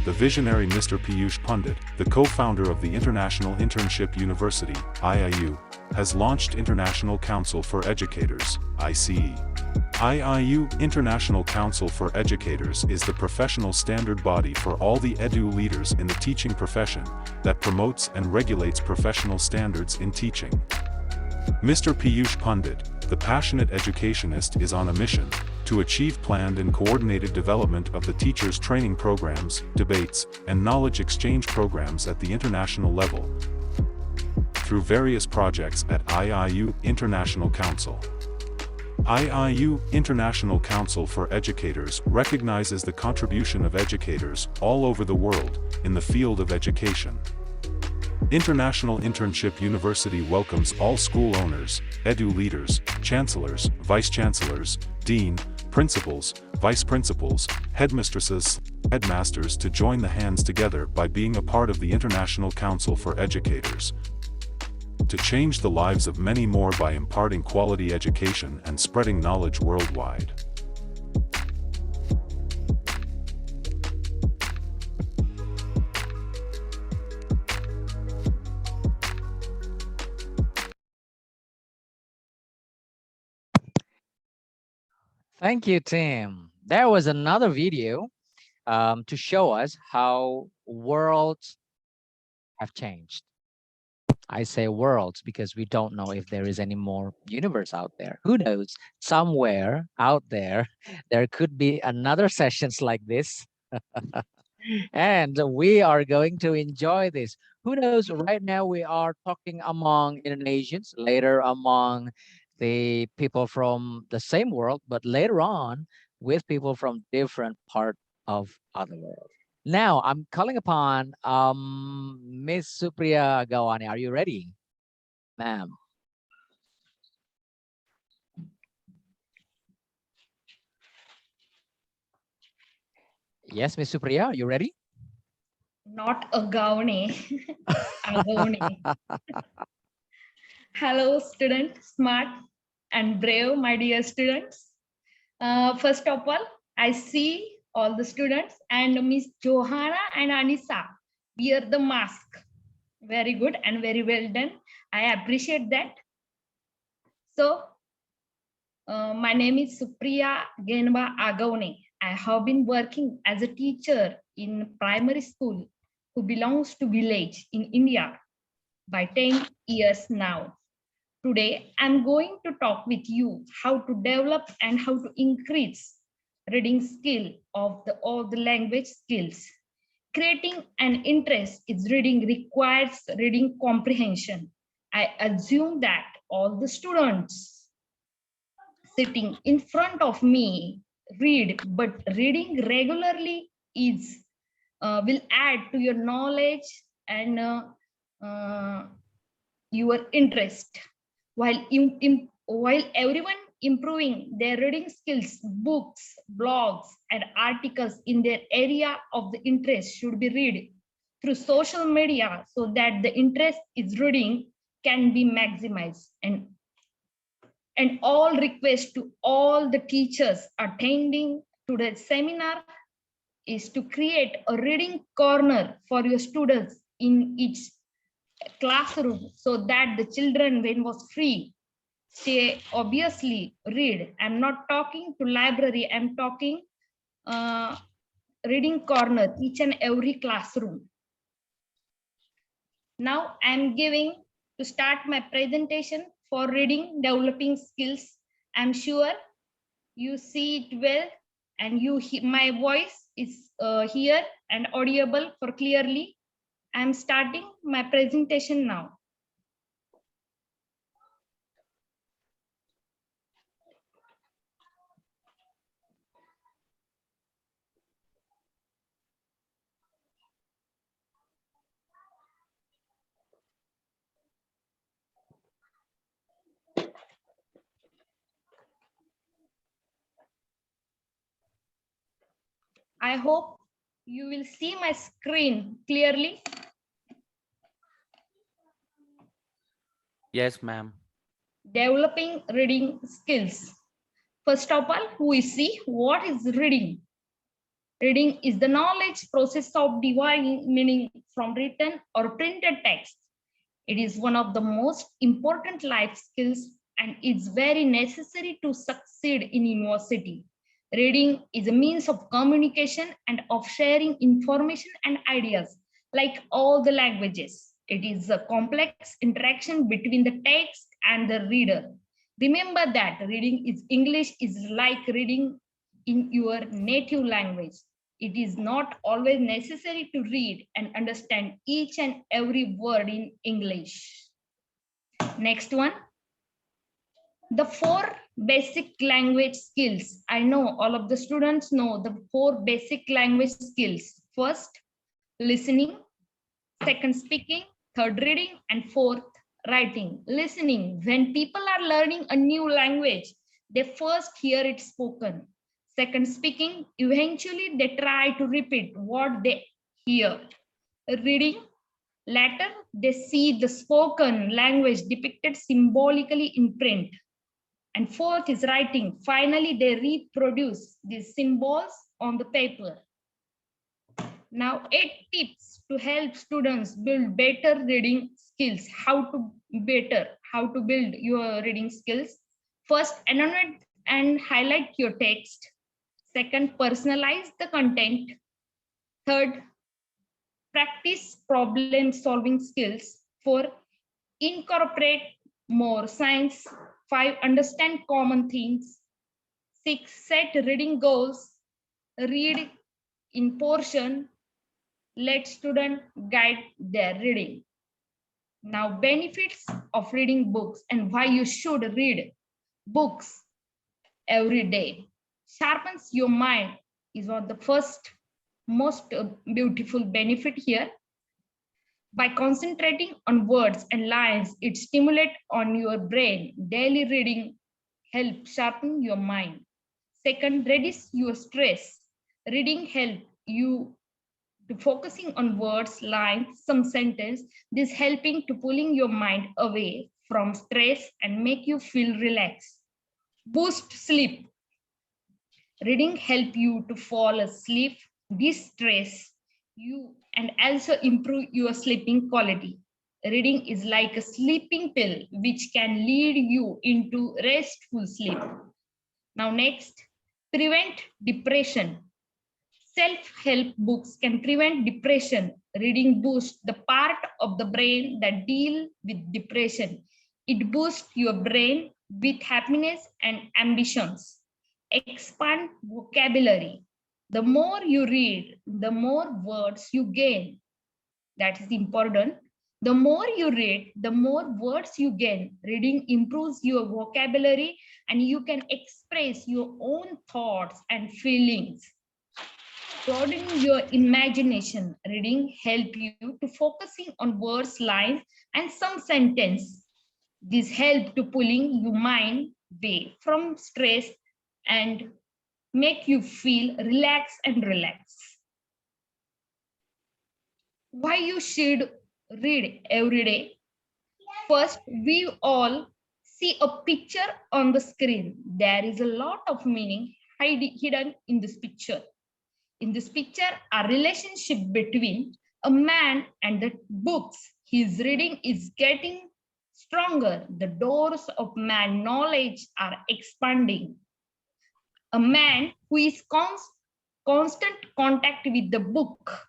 the visionary Mr. Piyush Pandit, the co-founder of the International Internship University, IIU, has launched International Council for Educators, ICE. IIU International Council for Educators is the professional standard body for all the edu leaders in the teaching profession that promotes and regulates professional standards in teaching. Mr. Piyush Pandit, the passionate educationist, is on a mission to achieve planned and coordinated development of the teachers' training programs, debates, and knowledge exchange programs at the international level through various projects at Iiu International Council. Iiu International Council for Educators recognizes the contribution of educators all over the world in the field of education. International Internship University welcomes all school owners, edu leaders, chancellors, vice-chancellors, dean, principals, vice-principals, headmistresses, headmasters to join the hands together by being a part of the International Council for Educators, to change the lives of many more by imparting quality education and spreading knowledge worldwide. Thank you, Tim. There was another video to show us how worlds have changed. I say worlds because we don't know if there is any more universe out there. Who knows? Somewhere out there, there could be another sessions like this. And we are going to enjoy this. Who knows? Right now, we are talking among Indonesians, later among the people from the same world, but later on with people from different part of other world. Now, I'm calling upon Miss Supriya Gawani. Are you ready, ma'am? Yes, Miss Supriya, are you ready? Not a Gaone, Agaone. Hello, student, smart and brave, my dear students. First of all, I see all the students and Miss Johanna and Anissa wear the mask. Very good and very well done. I appreciate that. So, my name is Supriya Genba Agaone. I have been working as a teacher in primary school who belongs to village in India by 10 years now. Today, I'm going to talk with you how to develop and how to increase reading skill of all the language skills. Creating an interest in reading requires reading comprehension. I assume that all the students sitting in front of me read, but reading regularly is will add to your knowledge and your interest. While everyone improving their reading skills, books, blogs, and articles in their area of the interest should be read through social media so that the interest is reading can be maximized. And all request to all the teachers attending today's seminar is to create a reading corner for your students in each classroom so that the children, when was free, they obviously read. I'm not talking to library, I'm talking reading corner, each and every classroom. Now I'm giving to start my presentation for reading developing skills. I'm sure you see it well and my voice is here and audible for clearly. I'm starting my presentation now. I hope you will see my screen clearly. Yes, ma'am. Developing reading skills. First of all, we see what is reading. Reading is the knowledge process of dividing meaning from written or printed text. It is one of the most important life skills and it's very necessary to succeed in university. Reading is a means of communication and of sharing information and ideas like all the languages. It is a complex interaction between the text and the reader. Remember that reading is English is like reading in your native language. It is not always necessary to read and understand each and every word in English. Next one. The 4 basic language skills. I know all of the students know the 4 basic language skills. First, listening. Second, speaking. Third, reading. And fourth, writing. Listening. When people are learning a new language, they first hear it spoken. Second, speaking. Eventually, they try to repeat what they hear. Reading. Later, they see the spoken language depicted symbolically in print. And fourth is writing. Finally, they reproduce these symbols on the paper. Now, 8 tips to help students build better reading skills. How to build your reading skills. First, annotate and highlight your text. Second, personalize the content. Third, practice problem solving skills. 4, incorporate more science. 5, understand common themes. 6, set reading goals. Read in portion. Let students guide their reading. Now, benefits of reading books and why you should read books every day. Sharpens your mind is one of the first most beautiful benefit here. By concentrating on words and lines, it stimulates on your brain. Daily reading helps sharpen your mind. Second, reduce your stress. Reading helps you to focusing on words, lines, some sentence. This helping to pulling your mind away from stress and make you feel relaxed. Boost sleep. Reading help you to fall asleep, de-stress you, and also improve your sleeping quality. Reading is like a sleeping pill which can lead you into restful sleep. Now next, prevent depression. Self-help books can prevent depression. Reading boosts the part of the brain that deal with depression. It boosts your brain with happiness and ambitions. Expand vocabulary. The more you read, the more words you gain. That is important. The more you read, the more words you gain. Reading improves your vocabulary and you can express your own thoughts and feelings. Broadening your imagination. Reading help you to focusing on words, lines, and some sentence. This help to pulling your mind away from stress and make you feel relaxed and relaxed. Why you should read every day? First, we all see a picture on the screen. There is a lot of meaning hidden in this picture. In this picture, a relationship between a man and the books he's reading is getting stronger. The doors of man knowledge are expanding. A man who is constant contact with the book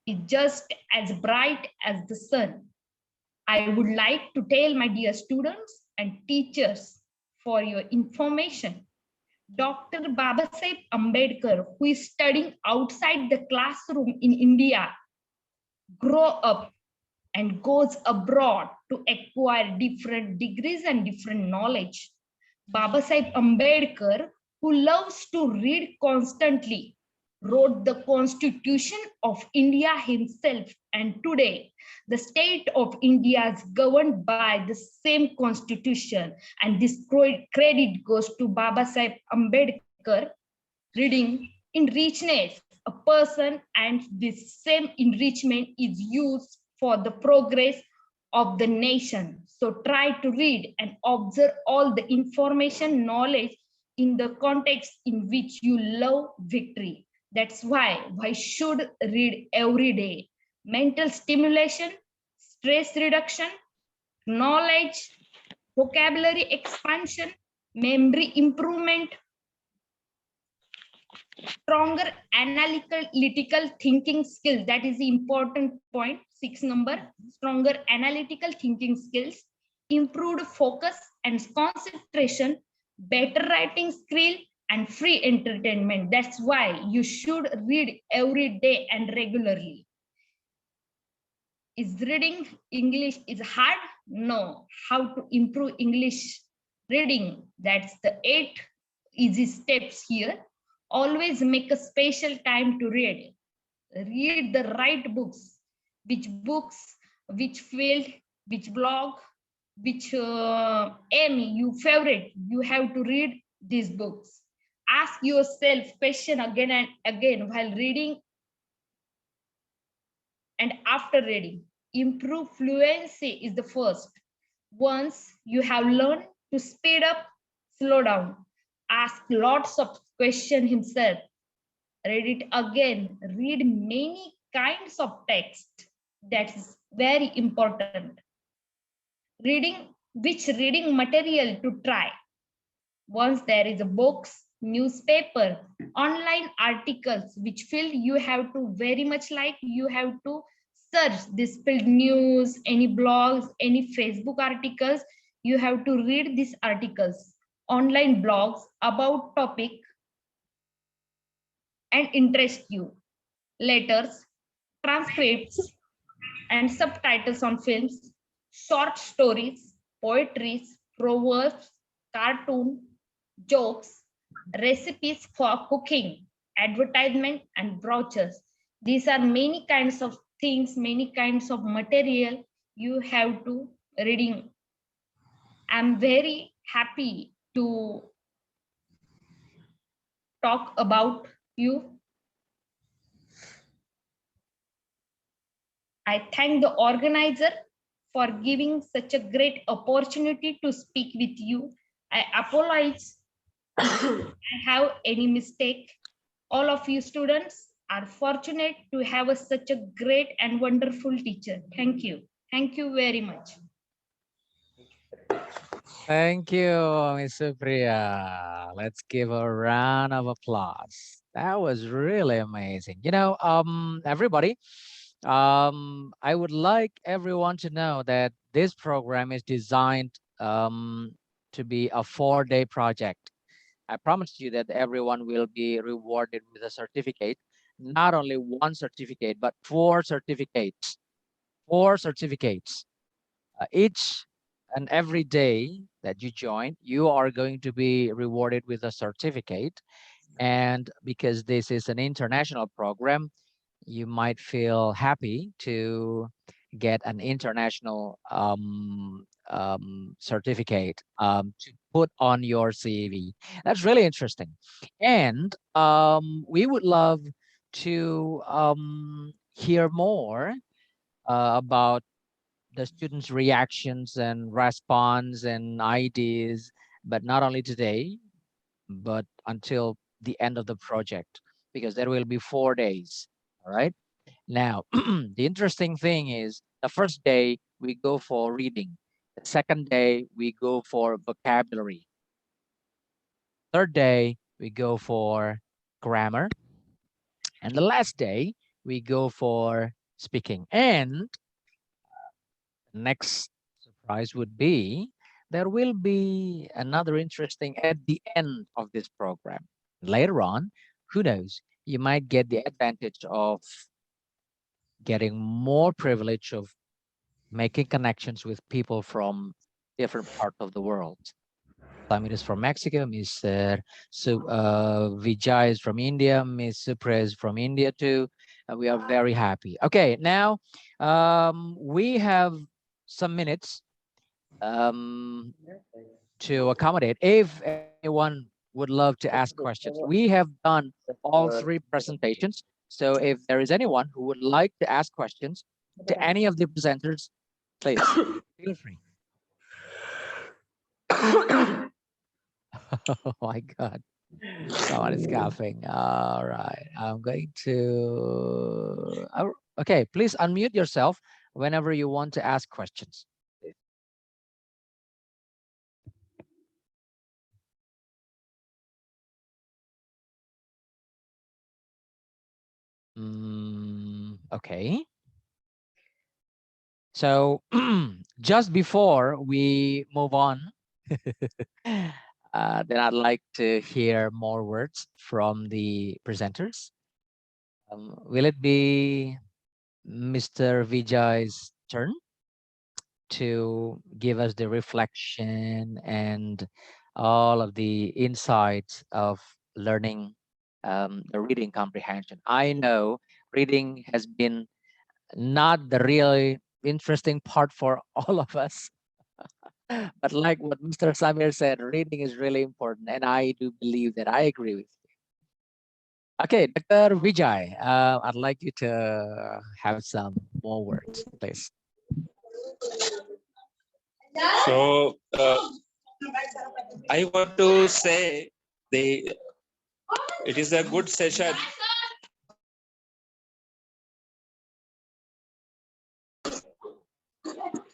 is just as bright as the sun. I would like to tell my dear students and teachers for your information. Dr. Babasaheb Ambedkar, who is studying outside the classroom in India, grow up and goes abroad to acquire different degrees and different knowledge. Babasaheb Ambedkar, who loves to read constantly, wrote the Constitution of India himself, and today the state of India is governed by the same constitution, and this credit goes to Babasaheb Ambedkar. Reading enriches a person, and this same enrichment is used for the progress of the nation. So try to read and observe all the information, knowledge in the context in which you love victory. That's why should read every day. Mental stimulation, stress reduction, knowledge, vocabulary expansion, memory improvement, stronger analytical thinking skills. That is the important point. 6 number, stronger analytical thinking skills, improved focus and concentration, better writing skill, and free entertainment. That's why you should read every day and regularly. Is reading English is hard? No. How to improve English reading? That's the 8 easy steps here. Always make a special time to read. Read the right books. Which field, which blog, which aim you favorite. You have to read these books. Ask yourself question again and again while reading and after reading. Improve fluency is the first. Once you have learned to speed up, slow down, ask lots of questions himself, read it again, read many kinds of text. That's very important. Reading, which reading material to try. Once there is a books, newspaper, online articles, which field you have to very much like, you have to search this field news, any blogs, any Facebook articles, you have to read these articles, online blogs about topic and interest you, letters, transcripts, and subtitles on films, short stories, poetries, proverbs, cartoon, jokes, recipes for cooking, advertisement, and brochures. These are many kinds of things, many kinds of material you have to reading. I'm very happy to talk about you. I thank the organizer for giving such a great opportunity to speak with you. I apologize if I have any mistake. All of you students are fortunate to have such a great and wonderful teacher. Thank you. Thank you very much. Thank you, Ms. Supriya. Let's give a round of applause. That was really amazing. Everybody, I would like everyone to know that this program is designed to be a 4-day project. I promise you that everyone will be rewarded with a certificate, not only one certificate, but 4 certificates. 4 certificates. Each and every day that you join, you are going to be rewarded with a certificate. And because this is an international program, you might feel happy to get an international certificate to put on your CV. That's really interesting. And we would love to hear more about the students' reactions and response and ideas, but not only today, but until the end of the project, because there will be 4 days. All right. Now, the interesting thing is the first day we go for reading. The second day we go for vocabulary. Third day we go for grammar. And the last day we go for speaking. And next surprise would be there will be another interesting at the end of this program. Later on, who knows, you might get the advantage of getting more privilege of making connections with people from different parts of the world. Tamir is from Mexico, Vijay is from India, Miss Supra is from India too. We are very happy. Okay, now we have some minutes to accommodate if anyone would love to ask questions. We have done all 3 presentations. So if there is anyone who would like to ask questions to any of the presenters, please feel free. Oh my God. Someone is coughing. All right. I'm going to. Okay, please unmute yourself whenever you want to ask questions. Okay. So just before we move on, then I'd like to hear more words from the presenters. Will it be Mr. Vijay's turn to give us the reflection and all of the insights of learning the reading comprehension? I know reading has been not the really interesting part for all of us. But like what Mr. Samir said, reading is really important. And I do believe that I agree with you. Okay, Dr. Vijay, I'd like you to have some more words, please. So I want to say it is a good session.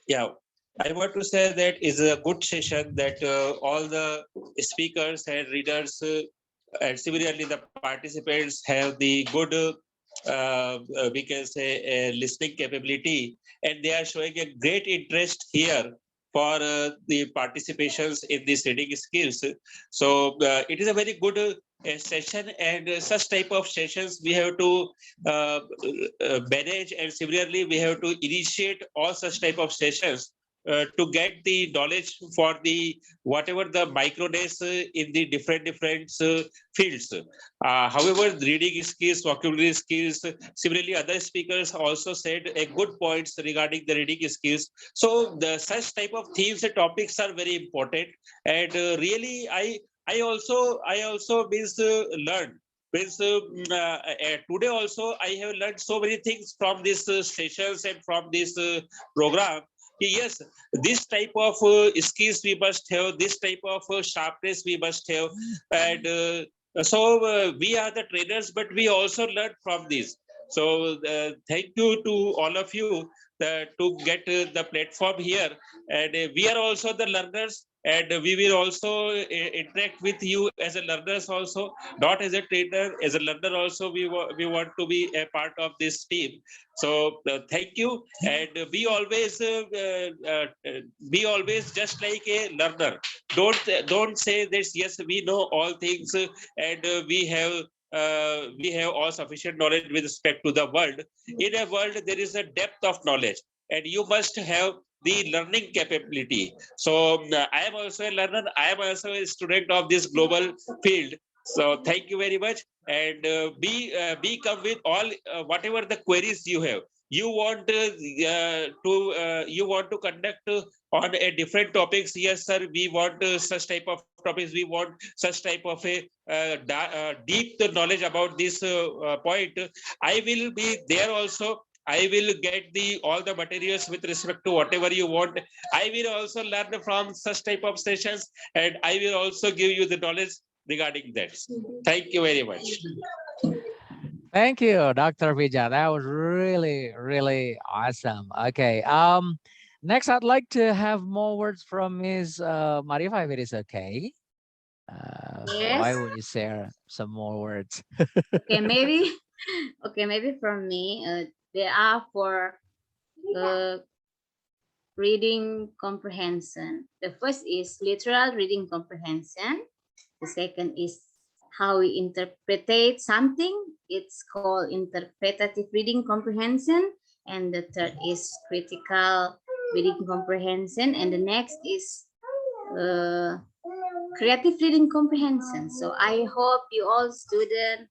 Yeah, I want to say that is a good session that all the speakers and readers and similarly the participants have the good we can say listening capability, and they are showing a great interest here for the participations in these reading skills. So it is a very good session, and such type of sessions we have to manage, and similarly we have to initiate all such type of sessions to get the knowledge for the whatever the microdays in the different fields. However, reading skills, vocabulary skills, similarly other speakers also said a good points regarding the reading skills. So the such type of themes and topics are very important, and really I also means learned. Means today also I have learned so many things from these sessions and from this program. Yes, this type of skills we must have, this type of sharpness we must have, and so we are the trainers, but we also learn from this. So thank you to all of you to get the platform here, and we are also the learners, and we will also interact with you as a learners also, not as a trainer, as a learner also. We want to be a part of this team. So thank you, and be always just like a learner. Don't say this. Yes, we know all things, and we have all sufficient knowledge with respect to the world. In a world, there is a depth of knowledge, and you must have the learning capability. So I am also a learner. I am also a student of this global field. So thank you very much, and be come with all whatever the queries you have. You want to conduct on a different topics. Yes, sir. We want such type of topics. We want such type of a deep knowledge about this point. I will be there also. I will get the all the materials with respect to whatever you want. I will also learn from such type of sessions, and I will also give you the knowledge regarding that. Thank you very much. Thank you, Dr. Vijay. That was really, really awesome. Okay. Next, I'd like to have more words from Ms. Marifa, if it is okay. Why Yes. would you share some more words? Okay, maybe. Okay, maybe from me, there are for reading comprehension. The first is literal reading comprehension. The second is how we interpret something. It's called interpretative reading comprehension. And the third is critical reading comprehension. And the next is creative reading comprehension. So I hope you all students,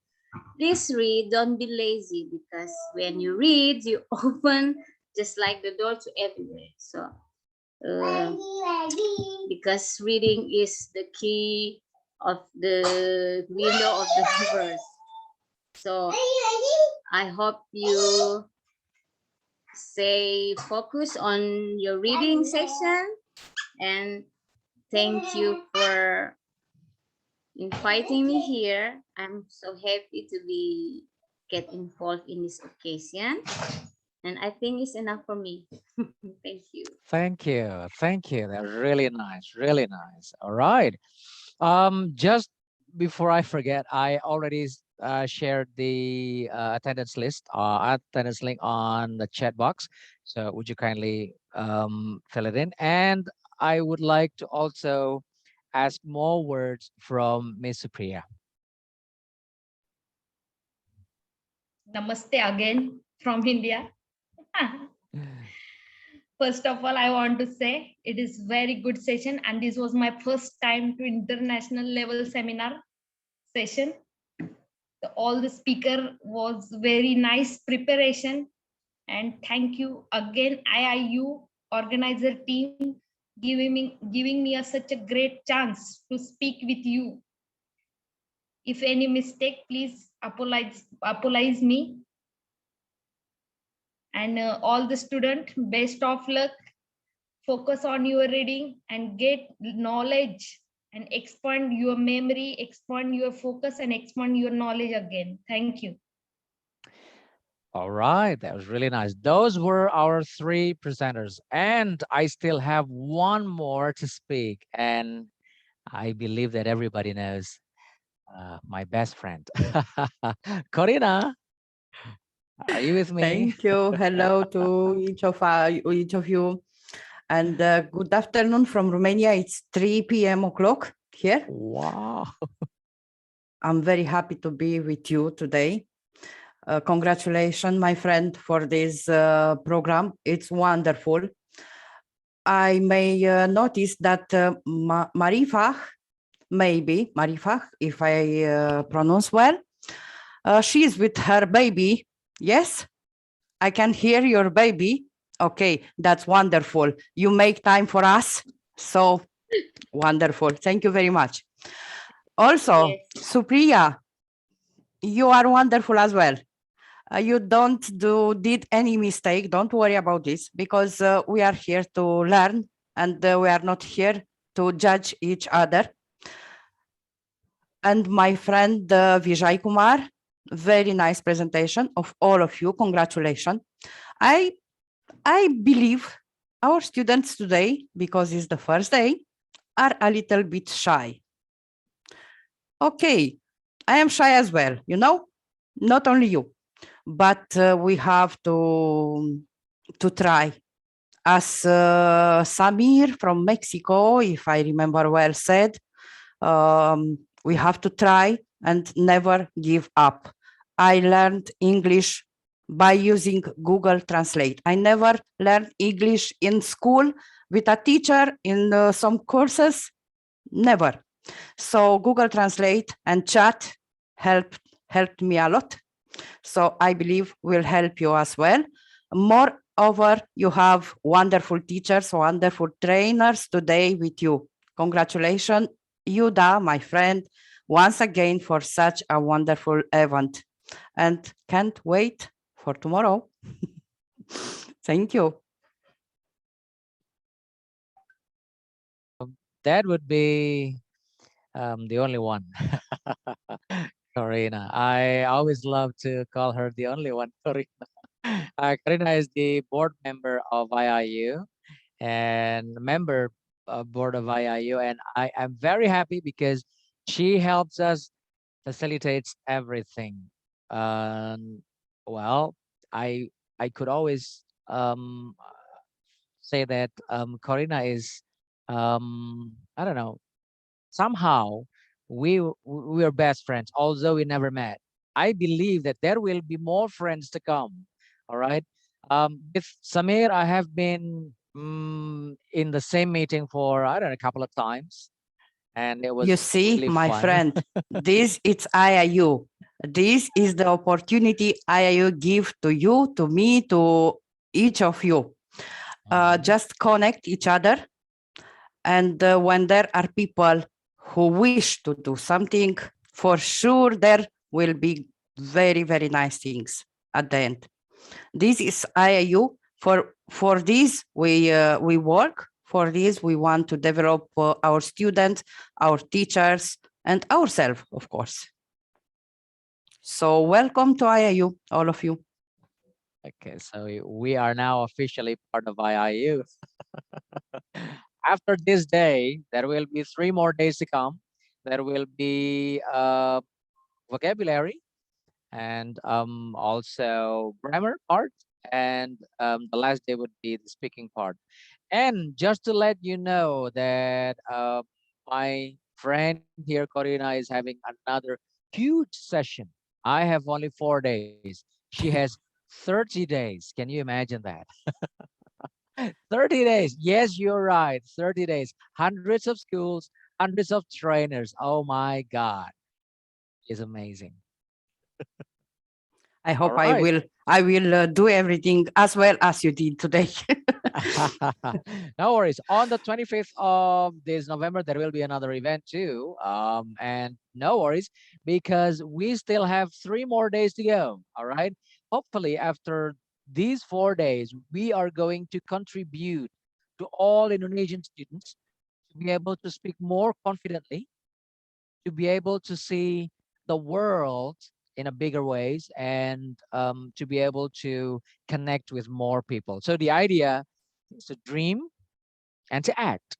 please read, don't be lazy, because when you read, you open just like the door to everywhere. So because reading is the key of the window of the universe. So I hope you stay focused on your reading session, and thank you for inviting me here. I'm so happy to get involved in this occasion, and I think it's enough for me. Thank you. Thank you. Thank you. That was really nice. Really nice. All right. Just before I forget, I already shared the attendance link on the chat box. So would you kindly fill it in? And I would like to also ask more words from Miss Supriya. Namaste again from India. First of all, I want to say it is very good session, and this was my first time to international level seminar session. All the speaker was very nice preparation, and thank you again IIU organizer team giving me such a great chance to speak with you. If any mistake, please apologize me. And all the student, best of luck. Focus on your reading and get knowledge and expand your memory, expand your focus, and expand your knowledge again. Thank you. All right, that was really nice. Those were our 3 presenters, and I still have one more to speak, and I believe that everybody knows my best friend. Corina, are you with me? Thank you. Hello to each of you. And good afternoon from Romania. It's 3 p.m. o'clock here. Wow. I'm very happy to be with you today. Congratulations, my friend, for this program. It's wonderful. I may notice that Marifah, maybe Marifah, if I pronounce well, she is with her baby. Yes, I can hear your baby. Okay, that's wonderful. You make time for us. So wonderful. Thank you very much. Also, Yes. Supriya, you are wonderful as well. You don't did any mistake. Don't worry about this, because we are here to learn, and we are not here to judge each other. And my friend Vijay Kumar, very nice presentation of all of you. Congratulations. I believe our students today, because it's the first day, are a little bit shy. Okay, I am shy as well, you know, not only you, but we have to try. As Samir from Mexico, if I remember well, said, we have to try and never give up. I learned English by using Google Translate. I never learned English in school with a teacher in some courses, never. So Google Translate and chat helped me a lot. So I believe will help you as well. Moreover, you have wonderful teachers, wonderful trainers today with you. Congratulations, Yuda, my friend, once again for such a wonderful event. And can't wait for tomorrow. Thank you. That would be the only one. Corina. I always love to call her the only one, Corina. Corina is the board member of IIU and member of board of IIU, and I am very happy because she helps us, facilitates everything. Well, I could always say that Corina is I don't know, somehow we are best friends, although we never met. I believe that there will be more friends to come. All right. With Samir, I have been in the same meeting for I don't know a couple of times, and it was You see, really my fun. friend, this is IIU. This is the opportunity IIU give to you, to me, to each of you. Just connect each other. And when there are people who wish to do something, for sure there will be very, very nice things at the end. This is IIU. For this, we work. For this, we want to develop our students, our teachers, and ourselves, of course. So welcome to IIU, all of you. Okay, so we are now officially part of IIU. After this day, there will be 3 more days to come. There will be vocabulary, and also grammar part, and the last day would be the speaking part. And just to let you know that my friend here, Corina, is having another huge session. I have only 4 days. She has 30 days. Can you imagine that? 30 days. Yes, you're right. 30 days. Hundreds of schools, hundreds of trainers. Oh my God. It's amazing. I All hope right. I will do everything as well as you did today. No worries. On the 25th of this November, there will be another event too. And no worries, because we still have 3 more days to go. All right. Hopefully, after these 4 days, we are going to contribute to all Indonesian students to be able to speak more confidently, to be able to see the world in a bigger ways, and to be able to connect with more people. So the idea is to dream and to act.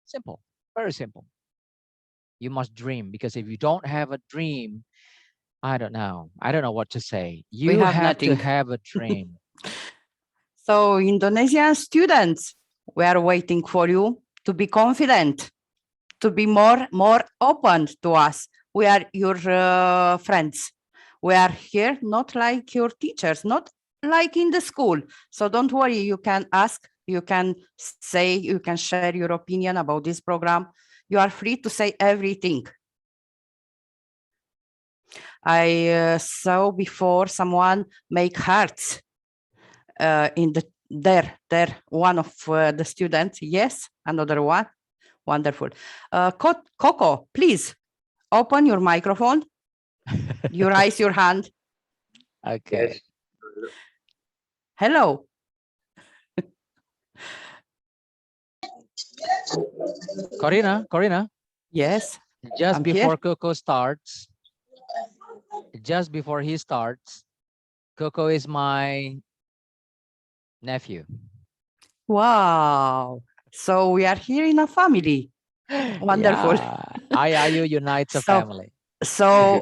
Simple, very simple. You must dream, because if you don't have a dream, I don't know. I don't know what to say. We You have have to nothing. have a dream. So Indonesian students, we are waiting for you to be confident, to be more open to us. We are your friends. We are here not like your teachers, not like in the school. So don't worry, you can ask, you can say, you can share your opinion about this program. You are free to say everything. I saw before someone make hearts in there one of the students. Yes, another one. Wonderful. Coco, please open your microphone. You raise your hand. Okay. Yes. Hello. Corina, Yes, just I'm here. before Coco starts, just before he starts, Coco is my nephew. Wow. So we are here in a family. Wonderful. Yeah, Iiu unites a So,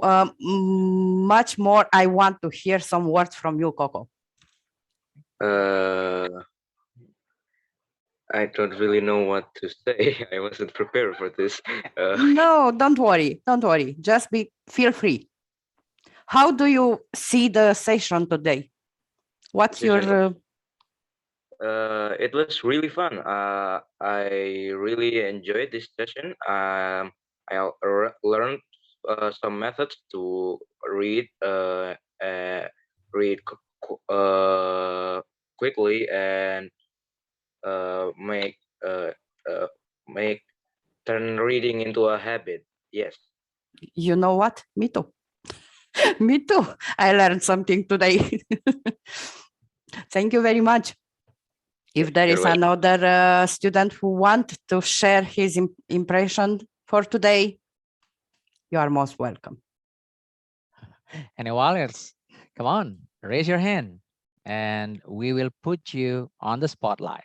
family. much more. I want to hear some words from you, Coco. Uh, I don't really know what to say. I wasn't prepared for this. No, don't worry. Don't worry. Just feel free. How do you see the session today? What's your Session. It was really fun. I really enjoyed this session. Learned some methods to uh, read quickly and make uh, uh, make turn reading into a habit. Yes. you know what? Me too. Me too. I learned something today. Thank you very much. If there You're is welcome. another student who want to share his impression for today, you are most welcome. Anyone else? Come on, raise your hand, and we will put you on the spotlight.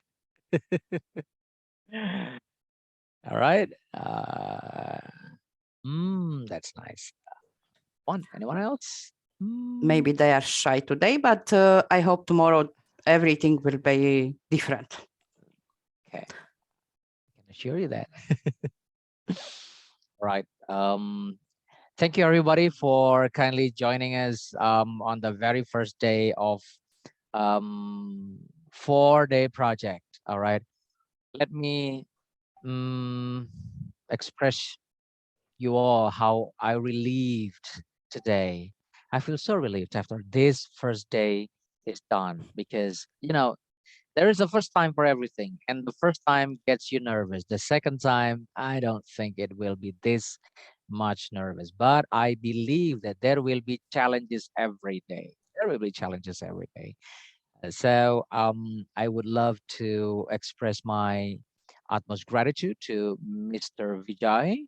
All right. That's nice. Anyone else? Maybe they are shy today, but I hope tomorrow everything will be different. Okay. I can assure you that. All right. Thank you everybody for kindly joining us on the very first day of 4-day project. All right. Let me express you all how I relieved today. I feel so relieved after this first day is done, because there is a first time for everything, and the first time gets you nervous. The second time, I don't think it will be this much nervous, but I believe that there will be challenges every day. There will be challenges every day. So I would love to express my utmost gratitude to Mr. Vijay,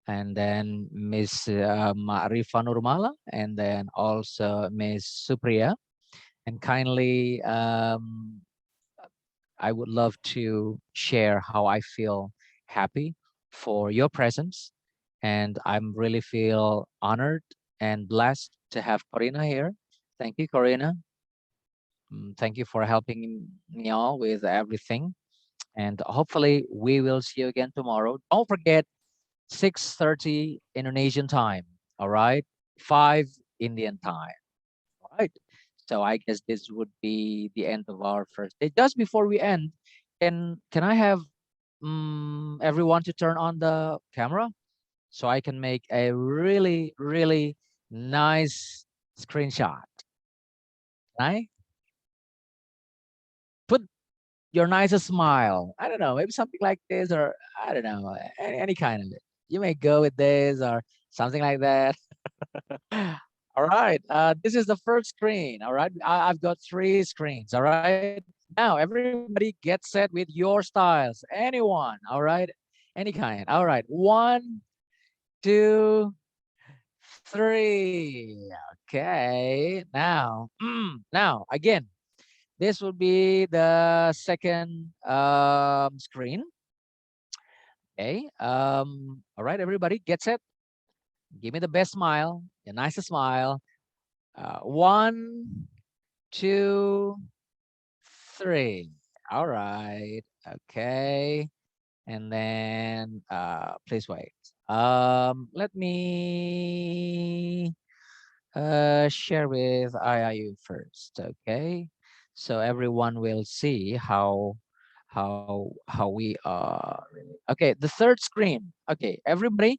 and then Miss Marifa Nurmala, and then also Miss Supriya. And kindly, I would love to share how I feel happy for your presence. And I'm really feel honored and blessed to have Corina here. Thank you, Corina. Thank you for helping me all with everything. And hopefully we will see you again tomorrow. Don't forget 6:30 Indonesian time. All right. 5 Indian time. All right. So I guess this would be the end of our first day. Just before we end, can I have everyone to turn on the camera so I can make a really, really nice screenshot? Right? Put your nicest smile. I don't know, maybe something like this, or I don't know, any kind of it. You may go with this or something like that. All right. This is the first screen. All right. I've got 3 screens. All right. Now everybody get set with your styles. Anyone. All right. Any kind. All right. 1, 2, 3. Okay. Now, now again, this will be the second screen. Okay. All right, everybody, get set. Give me the best smile, the nicest smile. 1, 2, 3. All right. Okay. And then please wait. Let me share with Iiu first. Okay. So everyone will see how we are. Okay, the third screen. Okay, everybody,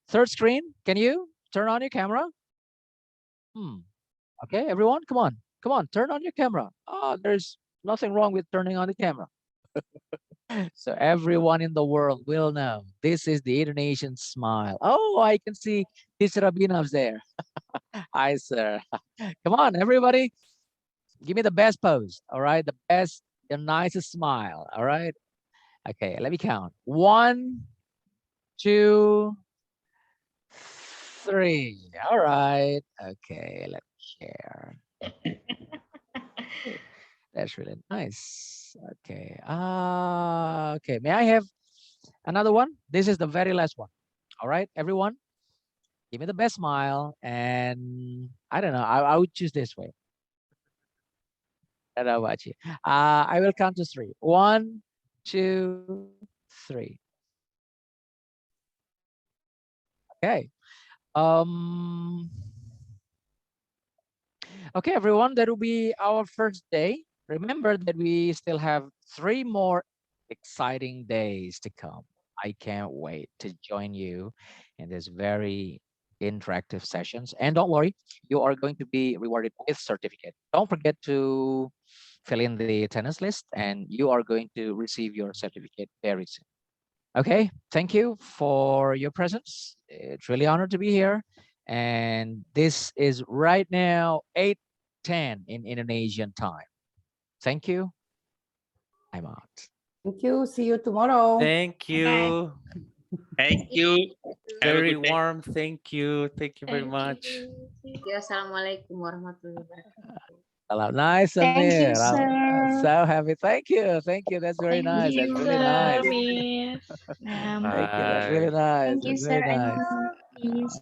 third screen. Can you turn on your camera? Okay, everyone, come on, turn on your camera. Oh, there's nothing wrong with turning on the camera. So everyone in the world will know this is the Indonesian smile. Oh, I can see Teacher Rabinav's there. Hi, sir. Come on, everybody. Give me the best pose. All right, the best, the nicest smile. All right. Okay, let me count. 1, 2, 3. All right. Okay, let me share. That's really nice. Okay. Okay. May I have another one? This is the very last one. All right, everyone. Give me the best smile. And I don't know. I would choose this way. I don't know about you. I will count to 3. 1, 2, 3. Okay. Okay, everyone, that will be our first day. Remember that we still have 3 more exciting days to come. I can't wait to join you in this very interactive sessions. And don't worry, you are going to be rewarded with certificate. Don't forget to fill in the attendance list and you are going to receive your certificate very soon. Okay, thank you for your presence. It's really honored to be here. And this is right now 8:10 in Indonesian time. Thank you. I'm out. Thank you. See you tomorrow. Thank you. Thank you. Have a Very good day. warm. Thank you. Thank you very much. Assalamualaikum warahmatullahi wabarakatuh. Nice, Thank you, Amir. I'm sir. so happy. Thank you. Thank you. That's very Thank nice. That's you, really sir, nice. Miss. Thank you. That's really Bye. nice. Thank you, That's sir very and nice. Miss.